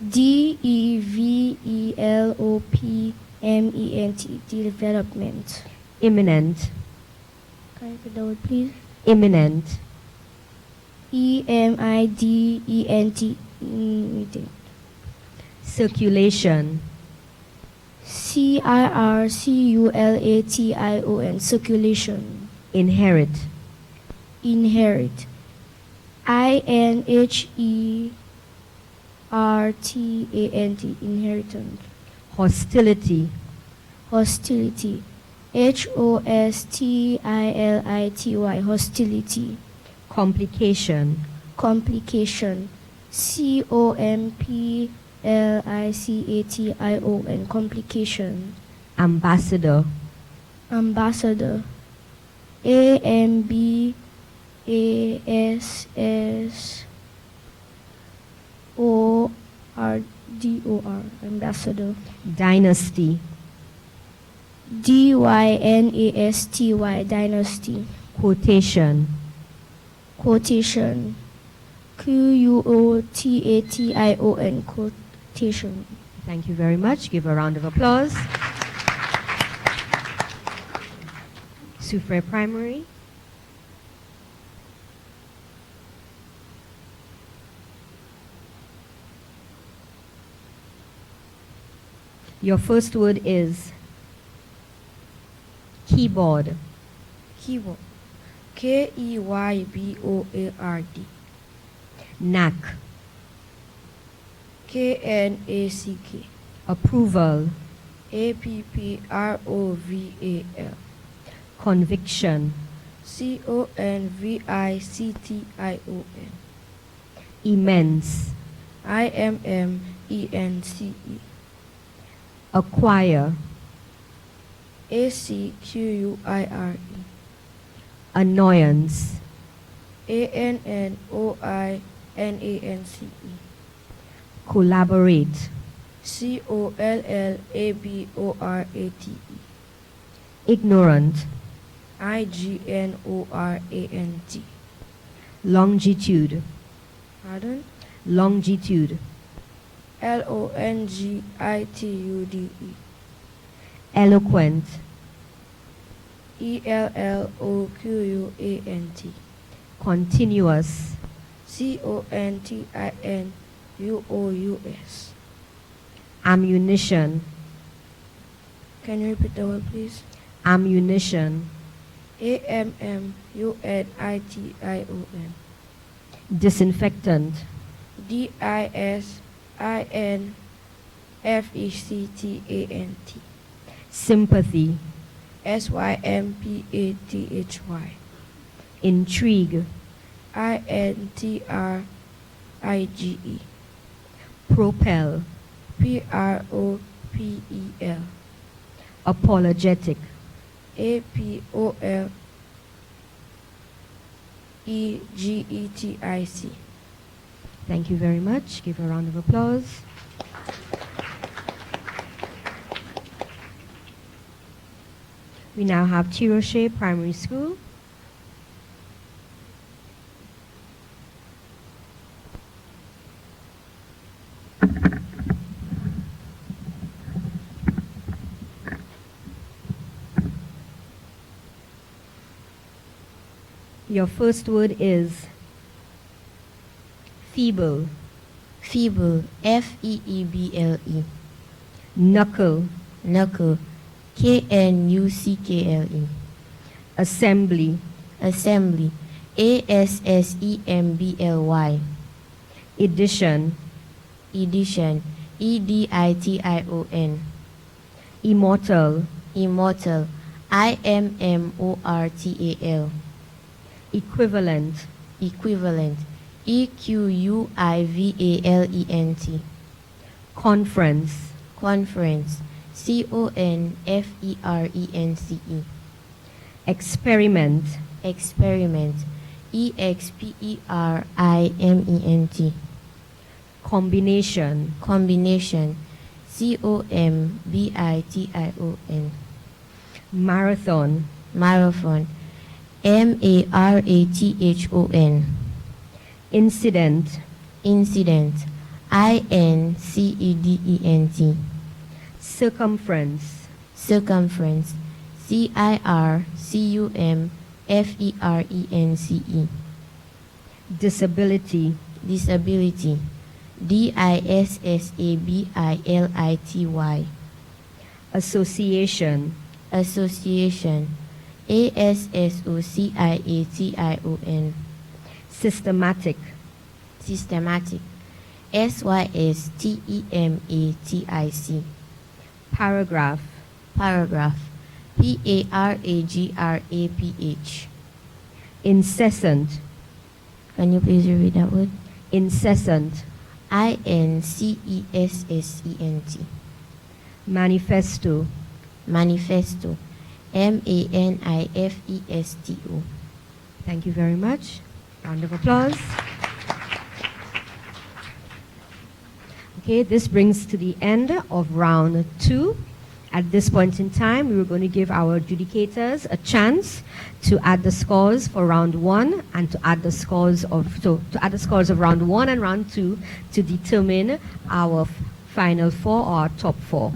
D-E-V-E-L-O-P-M-E-N-T, development. Imminent. Can you put that word, please? Imminent. E-M-I-D-E-N-T. Circulation. C-I-R-C-U-L-A-T-I-O-N, circulation. Inherit. Inherit. I-N-H-E-R-T-A-N-T, inheritance. Hostility. Hostility. H-O-S-T-I-L-I-T-Y, hostility. Complication. Complication. C-O-M-P-L-I-C-A-T-I-O-N, complication. Ambassador. Ambassador. A-M-B-A-S-S-O-R-D-O-R, ambassador. Dynasty. D-Y-N-A-S-T-Y, dynasty. Quotation. Quotation. Q-U-O-T-A-T-I-O-N, quotation. Thank you very much. Give a round of applause. Soufriere Primary. Your first word is keyboard. Keyboard. K-E-Y-B-O-A-R-D. Knack. K-N-A-C-K. Approval. A-P-P-R-O-V-A-L. Conviction. C-O-N-V-I-C-T-I-O-N. Immense. I-M-M-E-N-C-E. Acquire. A-C-Q-U-I-R-E. Annoyance. A-N-N-O-I-N-A-N-C-E. Collaborate. C-O-L-L-A-B-O-R-A-T-E. Ignorant. I-G-N-O-R-A-N-T. Longitude. Pardon? Longitude. L-O-N-G-I-T-U-D-E. Eloquent. E-L-L-O-Q-U-A-N-T. Continuous. C-O-N-T-I-N-U-O-U-S. Ammunition. Can you repeat the word, please? Ammunition. A-M-M-U-N-I-T-I-O-N. Disinfectant. D-I-S-I-N-F-E-C-T-A-N-T. Sympathy. S-Y-M-P-A-T-H-Y. Intrigue. I-N-T-R-I-G-E. Propel. P-R-O-P-E-L. Apologetic. A-P-O-L-E-G-E-T-I-C. Thank you very much. Give a round of applause. We now have Tiroche Primary School. Your first word is feeble. Feeble. F-E-E-B-L-E. Knuckle. Knuckle. K-N-U-C-K-L-E. Assembly. Assembly. assembly. Edition. Edition, edition. Immortal. Immortal, immortal. Equivalent. Equivalent, equivalent. Conference. Conference, conference. Experiment. Experiment, experiment. Combination. Combination, combition. Marathon. Marathon, marathon. Incident. Incident, incedent. Circumference. Circumference, circumference. Disability. Disability, disability. Association. Association, association. Systematic. Systematic, systematic. Paragraph. Paragraph, paragraph. Incessant. Can you please read that word? Incessant. incessent. Manifesto. Manifesto, manifesto. Thank you very much. Round of applause. Okay, this brings to the end of round 2. At this point in time, we were going to give our adjudicators a chance to add the scores for round 1 and to add the scores of round 1 and round 2 to determine our final 4 or our top 4.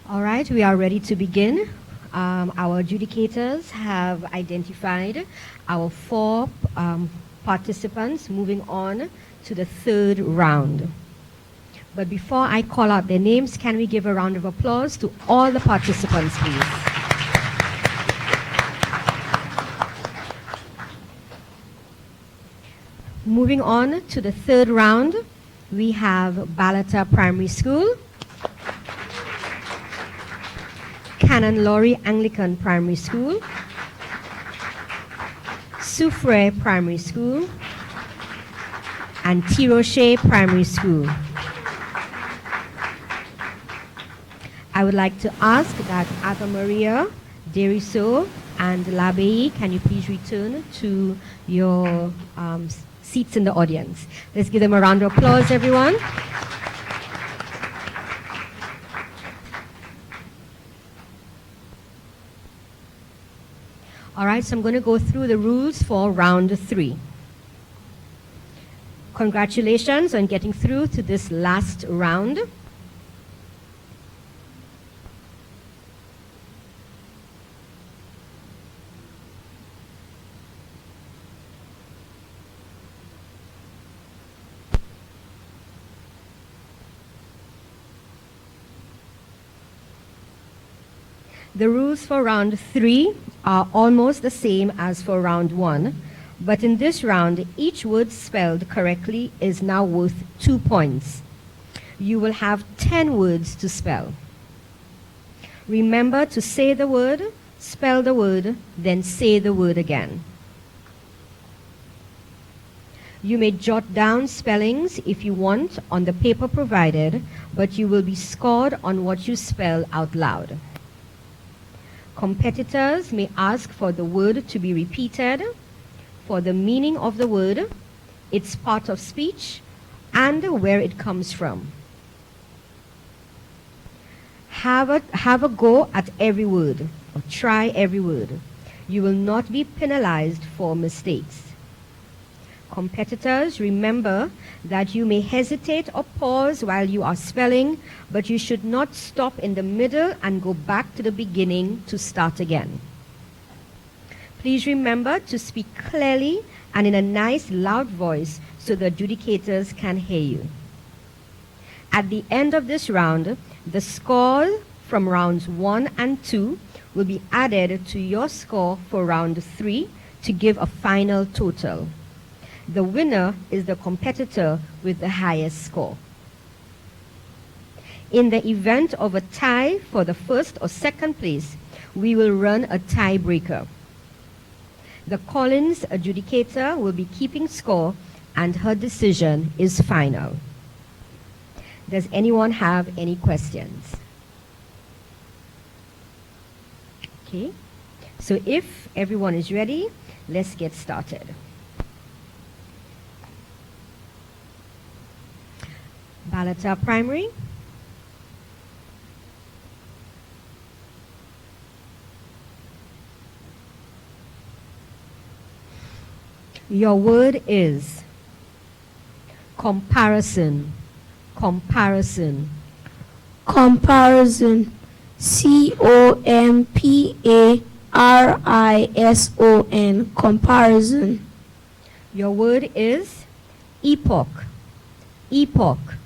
All right, we are ready to begin. Our adjudicators have identified our 4 participants moving on to the 3rd round. But before I call out their names, can we give a round of applause to all the participants, please? Moving on to the 3rd round, we have Balata Primary School, Canon Lorry Anglican Primary School, Soufriere Primary School, and Tiroche Primary School. I would like to ask that Ava Maria, Deriso, and Labey, can you please return to your seats in the audience? Let's give them a round of applause, everyone. All right, so I'm going to go through the rules for round 3. Congratulations on getting through to this last round. The rules for round 3 are almost the same as for round 1, but in this round, each word spelled correctly is now worth 2 points. You will have 10 words to spell. Remember to say the word, spell the word, then say the word again. You may jot down spellings if you want on the paper provided, but you will be scored on what you spell out loud. Competitors may ask for the word to be repeated, for the meaning of the word, its part of speech, and where it comes from. Have a go at every word, or try every word. You will not be penalized for mistakes. Competitors, remember that you may hesitate or pause while you are spelling, but you should not stop in the middle and go back to the beginning to start again. Please remember to speak clearly and in a nice loud voice so the adjudicators can hear you. At the end of this round, the score from rounds 1 and 2 will be added to your score for round 3 to give a final total. The winner is the competitor with the highest score. In the event of a tie for the first or second place, we will run a tiebreaker. The Collins adjudicator will be keeping score and her decision is final. Does anyone have any questions? Okay, so if everyone is ready, let's get started. Balata Primary. Your word is comparison. Comparison. Comparison. C-O-M-P-A-R-I-S-O-N. Comparison. Your word is epoch. Epoch.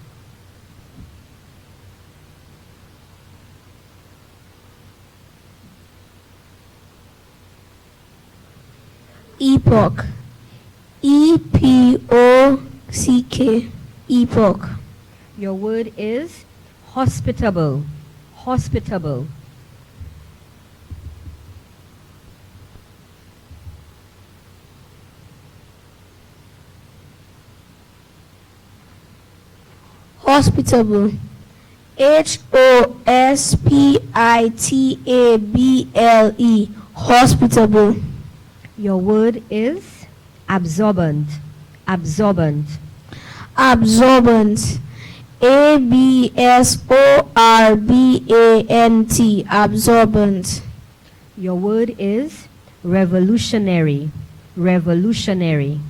Epoch. E-P-O-C-K. Epoch. Your word is hospitable. Hospitable. Hospitable. H-O-S-P-I-T-A-B-L-E. Hospitable. Your word is absorbent. Absorbent. Absorbent. A-B-S-O-R-B-A-N-T. Absorbent. Your word is revolutionary. Revolutionary.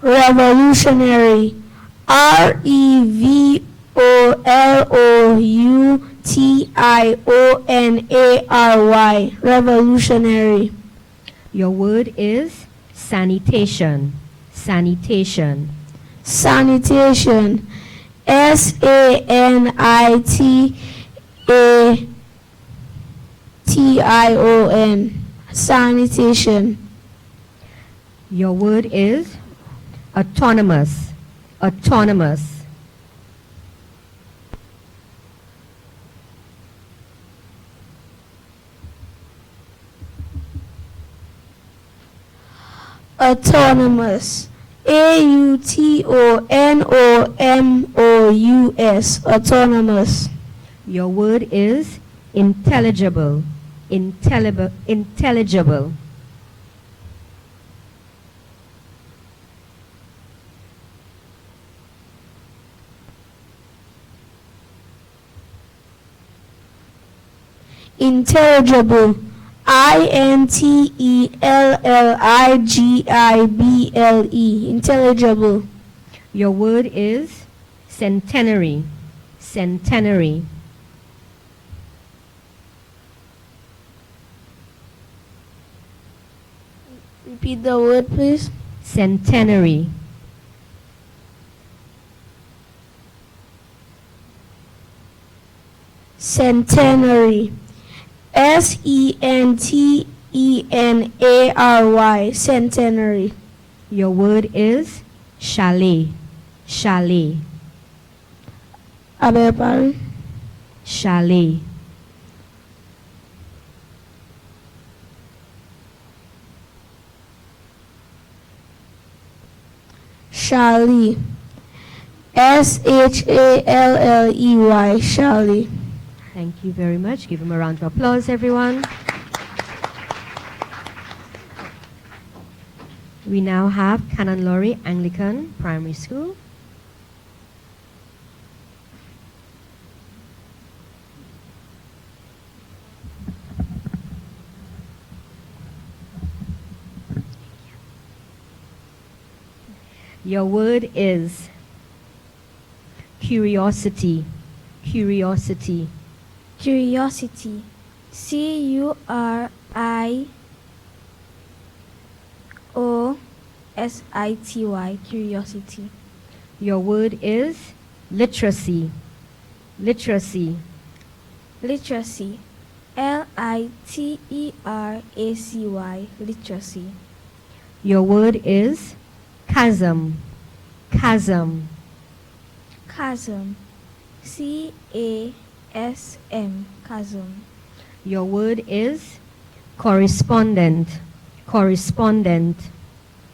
Revolutionary. REVOLUTIONARY. Revolutionary. Your word is sanitation. Sanitation. Sanitation. SANITATION. Sanitation. Your word is autonomous. Autonomous. Autonomous. AUTONOMOUS. Autonomous. Your word is intelligible. Intelligible. Intelligible. INTELLIGIBLE. Intelligible. Your word is centenary. Centenary. Repeat the word, please. Centenary. Centenary. SENTENARY. Centenary. Your word is chalet. Chalet. I beg your pardon? Chalet. Chalet. SHALLEY. Chalet. Thank you very much. Give him a round of applause, everyone. We now have Canon Lorry, Anglican Primary School. Your word is curiosity. Curiosity. Curiosity. CURIOSITY. Curiosity. Your word is literacy. Literacy. Literacy. LITERACY. Literacy. Your word is chasm. Chasm. Chasm. CASM. Chasm. Your word is correspondent. Correspondent.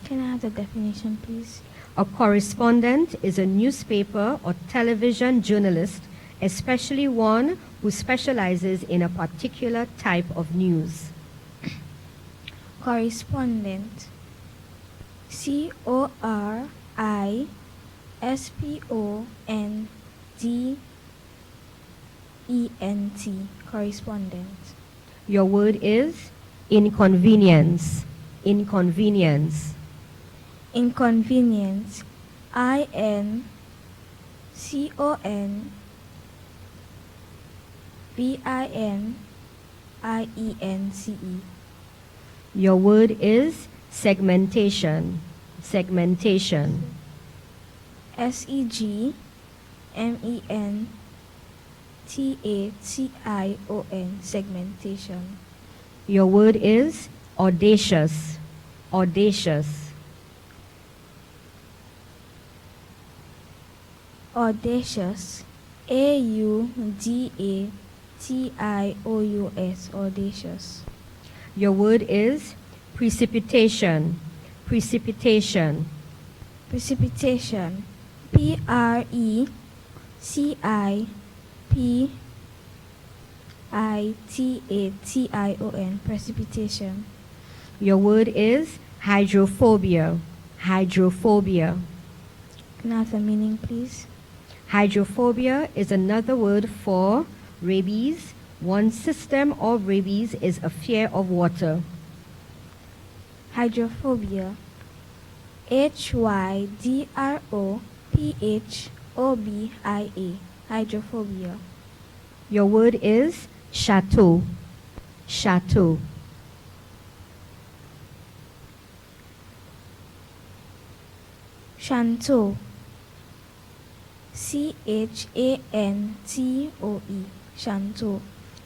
Can I have the definition, please? A correspondent is a newspaper or television journalist, especially one who specializes in a particular type of news. Correspondent. CORISPONDENT. Correspondent. Your word is inconvenience. Inconvenience. Inconvenience. INCONVINIENCE. Your word is segmentation. Segmentation. SEGMENTATION. Segmentation. Your word is audacious. Audacious. Audacious. AUDATIOUS. Audacious. Your word is precipitation. Precipitation. Precipitation. PRECIPITATION. Precipitation. Your word is hydrophobia. Hydrophobia. Can I have the meaning, please? Hydrophobia is another word for rabies. One system of rabies is a fear of water. Hydrophobia. Hydrophobia. Hydrophobia. Your word is chateau. Chateau. Chantoe. Chantoe. Chantoe.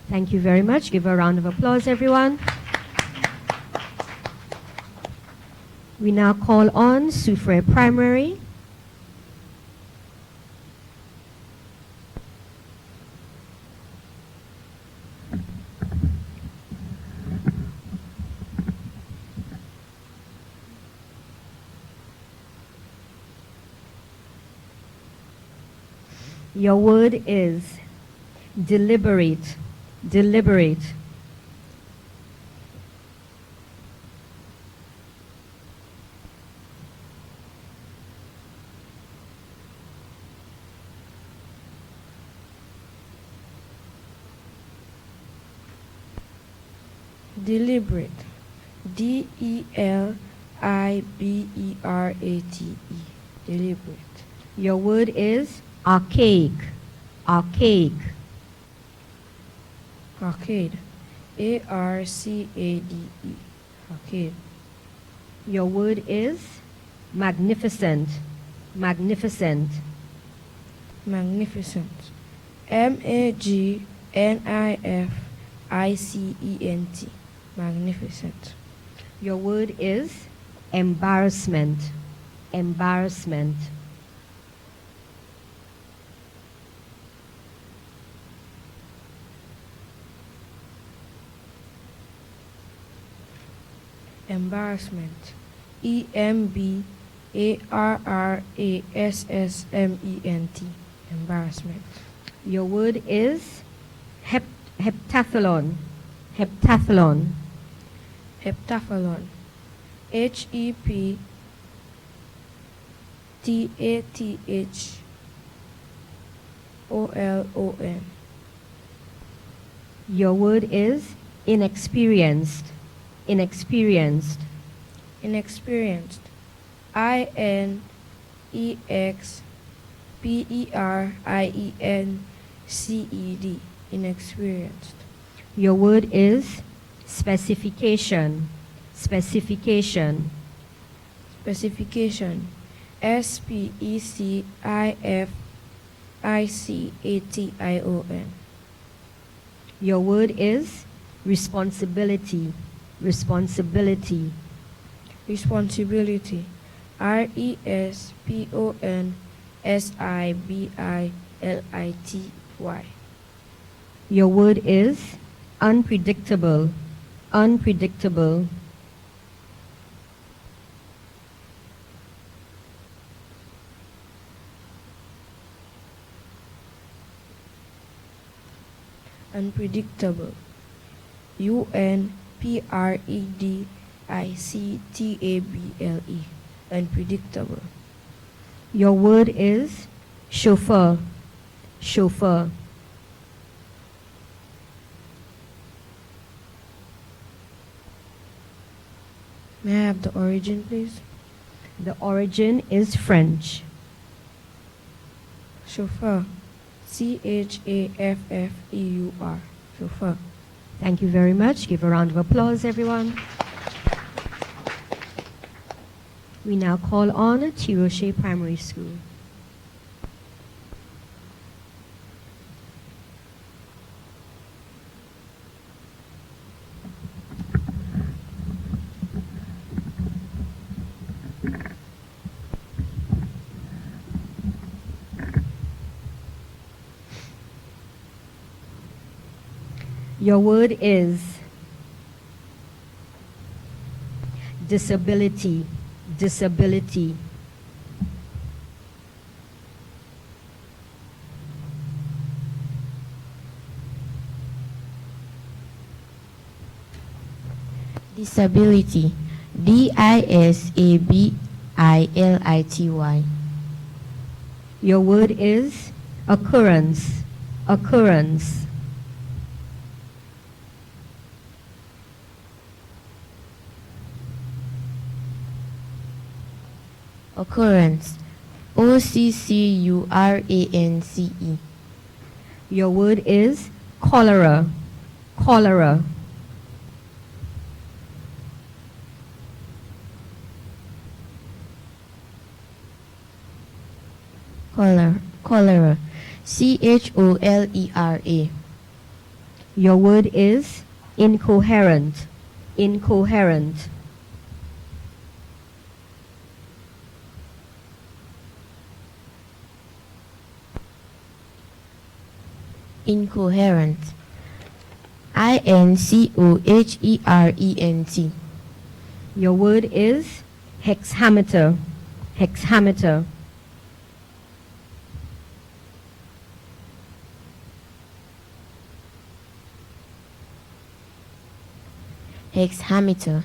Thank you very much. Give a round of applause, everyone. We now call on Soufriere Primary. Your word is deliberate. Deliberate. Deliberate. Deliberate. Deliberate. Your word is archaic. Archaic. Arcade. Arcade. Arcade. Your word is magnificent. Magnificent. Magnificent. Magnificent. Magnificent. Your word is embarrassment. Embarrassment. Embarrassment. Embarrassment. Embarrassment. Your word is heptathlon. Heptathlon. Heptathlon. Heptathlon. Your word is inexperienced. Inexperienced. Inexperienced. Inexperienced. Inexperienced. Your word is specification. Specification. Specification. Specification. Your word is responsibility. Responsibility. Responsibility. Responsibility. Your word is unpredictable. Unpredictable. Unpredictable. Unpredictable. Unpredictable. Your word is chauffeur. Chauffeur. May I have the origin, please? The origin is French. Chauffeur. Chaffeur. Chauffeur. Thank you very much. Give a round of applause, everyone. We now call on Tiroche Primary School. Your word is disability. Disability. Disability. Disability. Your word is occurrence. Occurrence. Occurrence. OCCURANCE. Your word is cholera. Cholera. Cholera. Cholera. CHOLERA. Your word is incoherent. Incoherent. Incoherent. INCOHERENT. Your word is hexameter. Hexameter. Hexameter.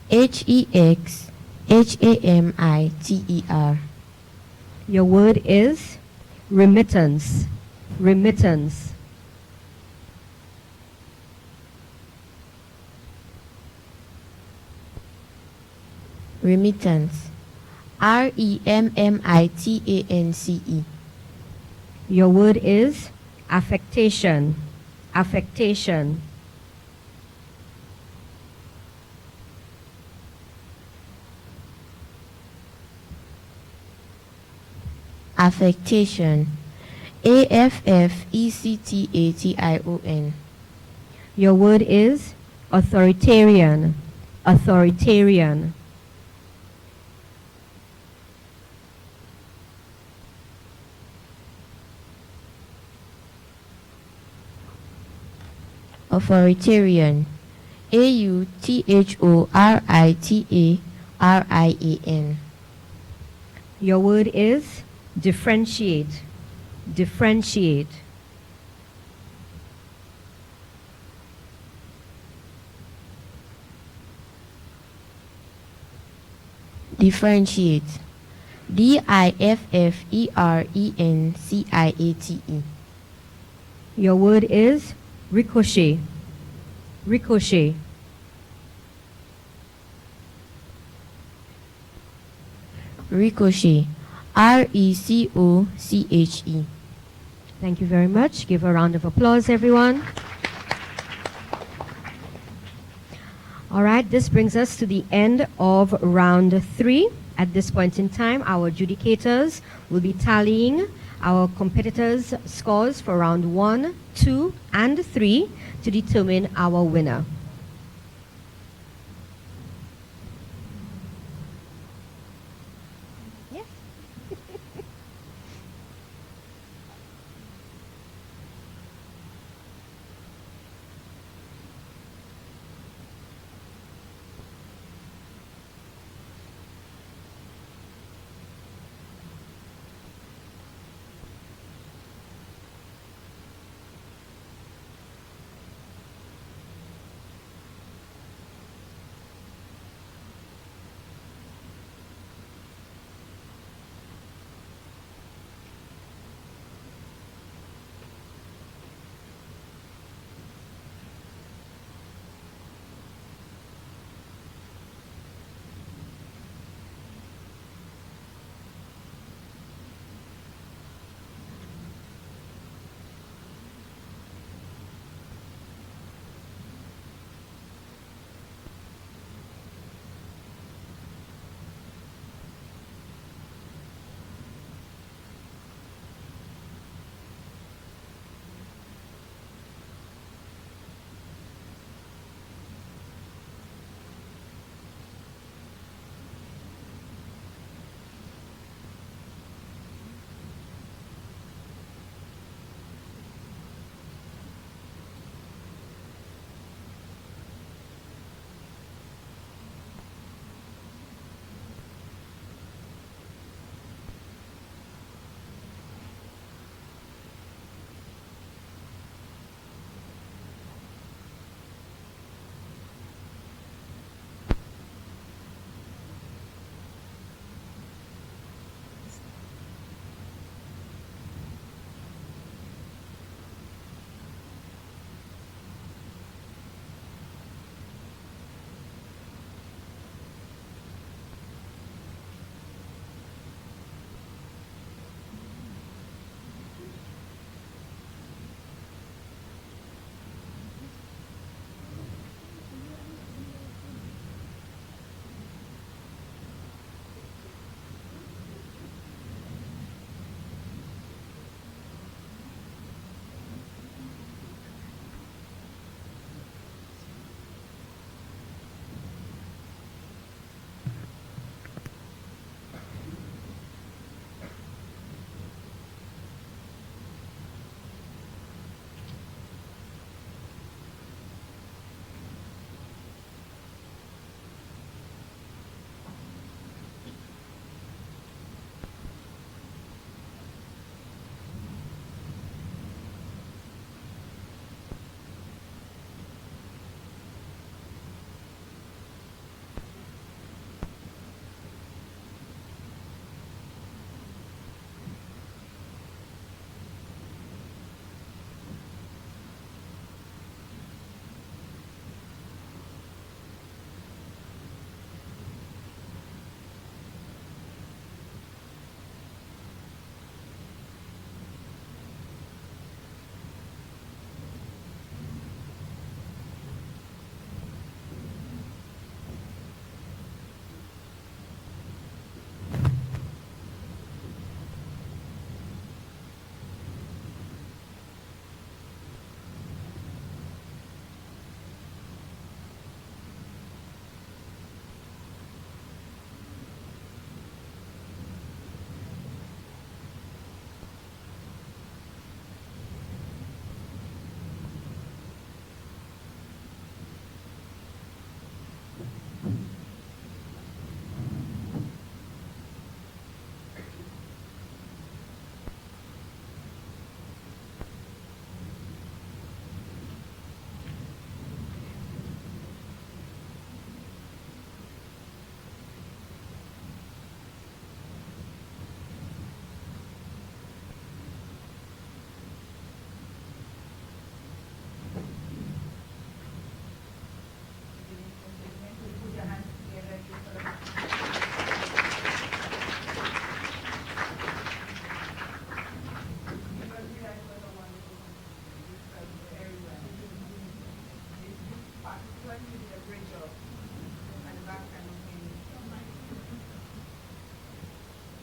HEXHAMITER. Your word is remittance. Remittance. Remittance. REMMITANCE. Your word is affectation. Affectation. Affectation. AFFECTATION. Your word is authoritarian. Authoritarian. Authoritarian. AUTHORITARIAN. Your word is differentiate. Differentiate. Differentiate. DIFFERENCIATE. Your word is ricochet. Ricochet. Ricochet. RECOCHE. Thank you very much. Give a round of applause, everyone. All right, this brings us to the end of round 3. At this point in time, our adjudicators will be tallying our competitors' scores for round 1, 2, and 3 to determine our winner.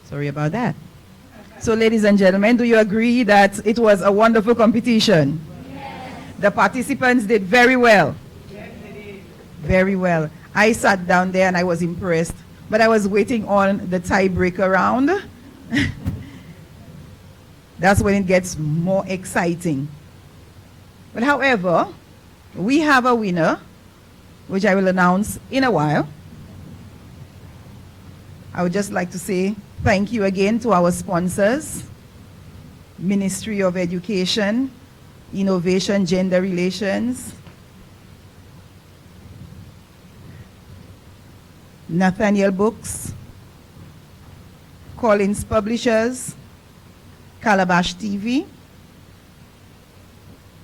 Sorry about that. So, ladies and gentlemen, do you agree that it was a wonderful competition? Yes. The participants did very well. Yes, they did. Very well. I sat down there and I was impressed, but I was waiting on the tiebreaker round. That's when it gets more exciting. But however, we have a winner, which I will announce in a while. I would just like to say thank you again to our sponsors, Ministry of Education, Innovation, Gender Relations, Nathaniel Books, Collins Publishers, Calabash TV,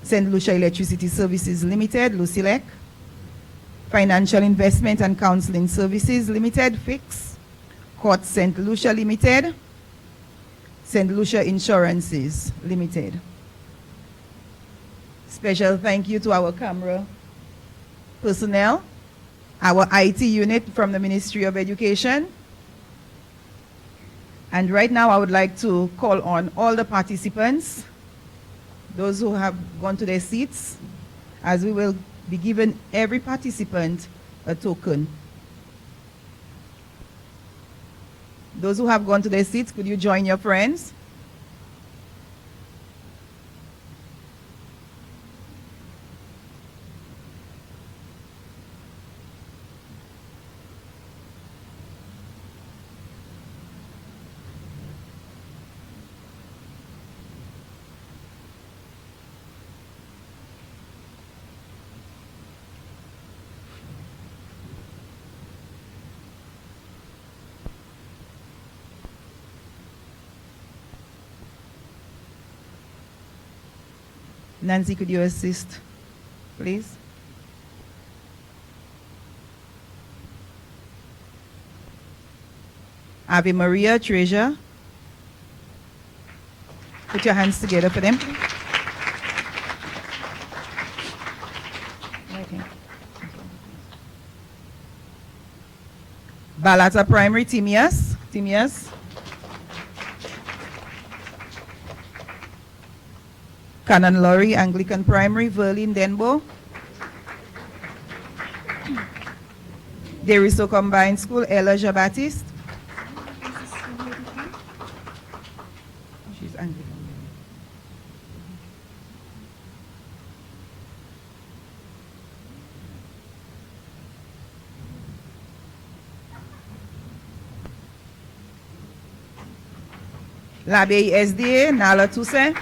St. Lucia Electricity Services Limited, Lucilec, Financial Investment and Counseling Services Limited, FIX, Court St. Lucia Limited, St. Lucia Insurances Limited. Special thank you to our camera personnel, our IT unit from the Ministry of Education. And right now I would like to call on all the participants, those who have gone to their seats, as we will be giving every participant a token. Those who have gone to their seats, could you join your friends? Nancy, could you assist, please? Ave Maria, Treasure. Put your hands together for them. Okay. Balata Primary, Timias. Canon Lorry, Anglican Primary, Verlin, Denbo. Deriso Combined School, Elijah Baptiste. She's Anglican. L'Abbey SDA, Nala Toussaint.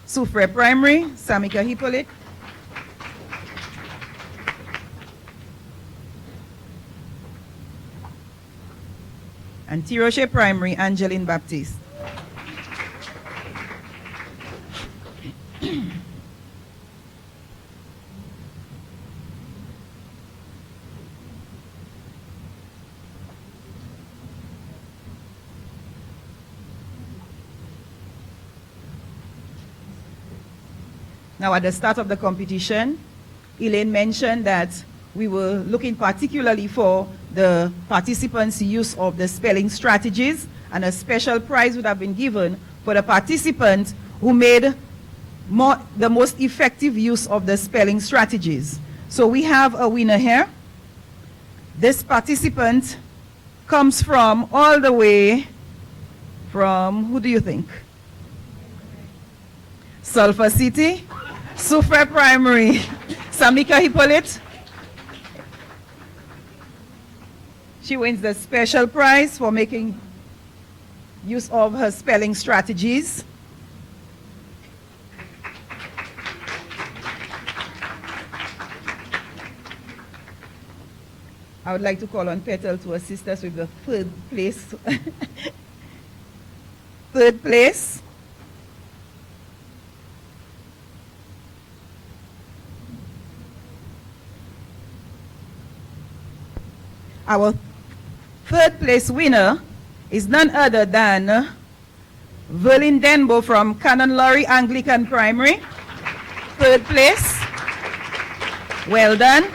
Soufre Primary, Samika Hippolyte. And Tiroche Primary, Angeline Baptiste. Now, at the start of the competition, Elaine mentioned that we were looking particularly for the participants' use of the spelling strategies, and a special prize would have been given for the participant who made the most effective use of the spelling strategies. So we have a winner here. This participant comes from all the way from, who do you think? Sulphur City. Soufre Primary, Samika Hippolyte. She wins the special prize for making use of her spelling strategies. I would like to call on Petal to assist us with the third place. Third place. Our third place winner is none other than Verlin Denbo from Canon Lorry Anglican Primary. Third place. Well done.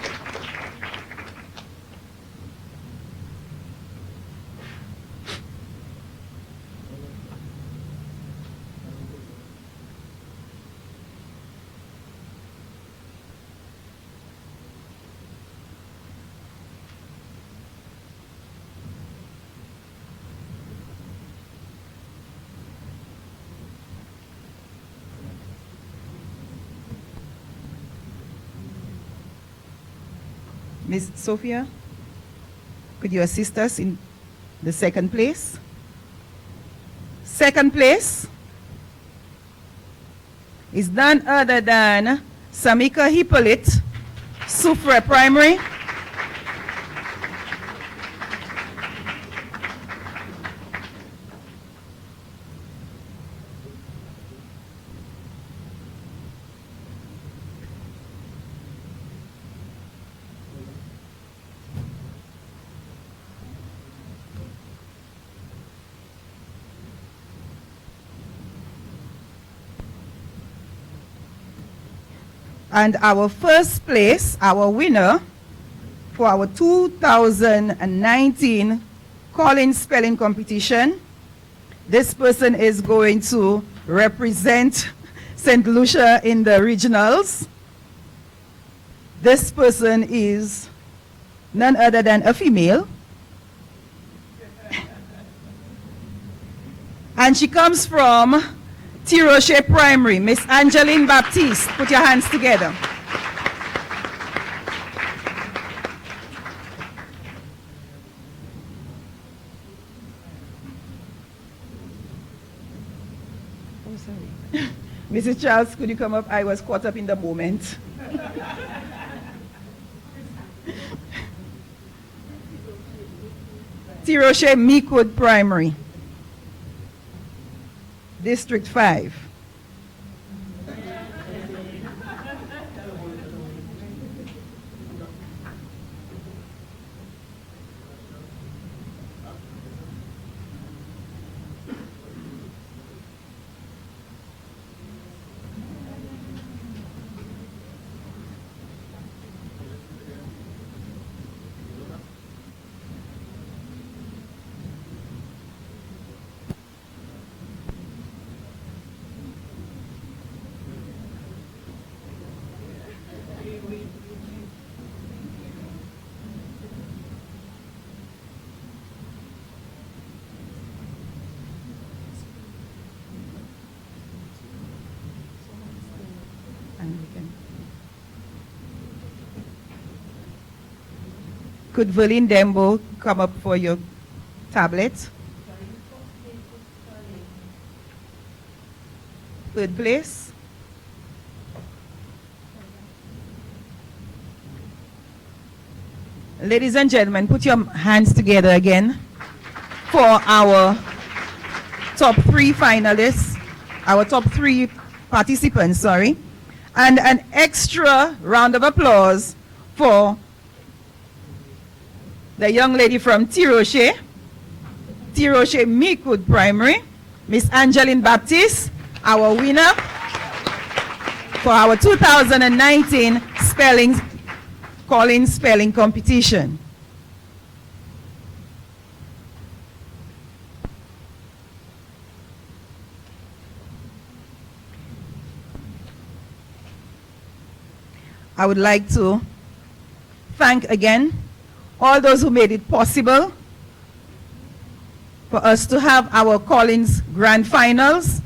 Miss Sophia, could you assist us in the second place? Second place is none other than Samika Hippolyte, Soufre Primary. And our first place, our winner for our 2019 Collins Spelling Competition, this person is going to represent St. Lucia in the regionals. This person is none other than a female. And she comes from Tiroche Primary. Miss Angeline Baptiste, put your hands together. Oh, sorry. Mrs. Charles, could you come up? I was caught up in the moment. Tiroche Meekwood Primary. District 5. Anglican. Could Verlene Dembo come up for your tablet? Third place. Ladies and gentlemen, put your hands together again for our top 3 finalists, our top 3 participants, sorry. And an extra round of applause for the young lady from Tiroche Meekwood Primary, Miss Angeline Baptiste, our winner for our 2019 Collins Spelling Competition. I would like to thank again all those who made it possible for us to have our Collins Grand Finals,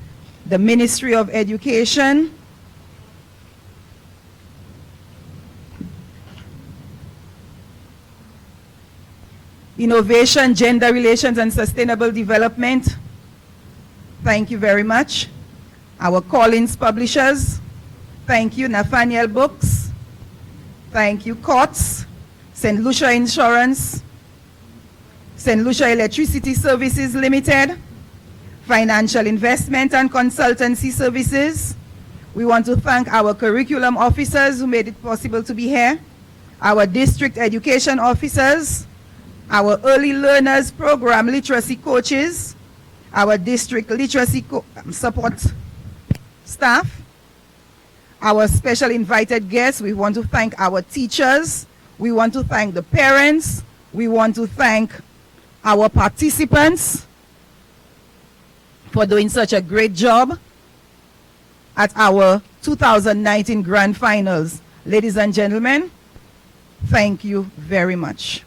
the Ministry of Education, Innovation, Gender Relations and Sustainable Development. Thank you very much. Our Collins publishers, thank you, Nathaniel Books. Thank you, Courts, St. Lucia Insurance, St. Lucia Electricity Services Limited, Financial Investment and Consultancy Services. We want to thank our curriculum officers who made it possible to be here, our district education officers, our early learners program literacy coaches, our district literacy support staff, our special invited guests. We want to thank our teachers. We want to thank the parents. We want to thank our participants for doing such a great job at our 2019 Grand Finals. Ladies and gentlemen, thank you very much.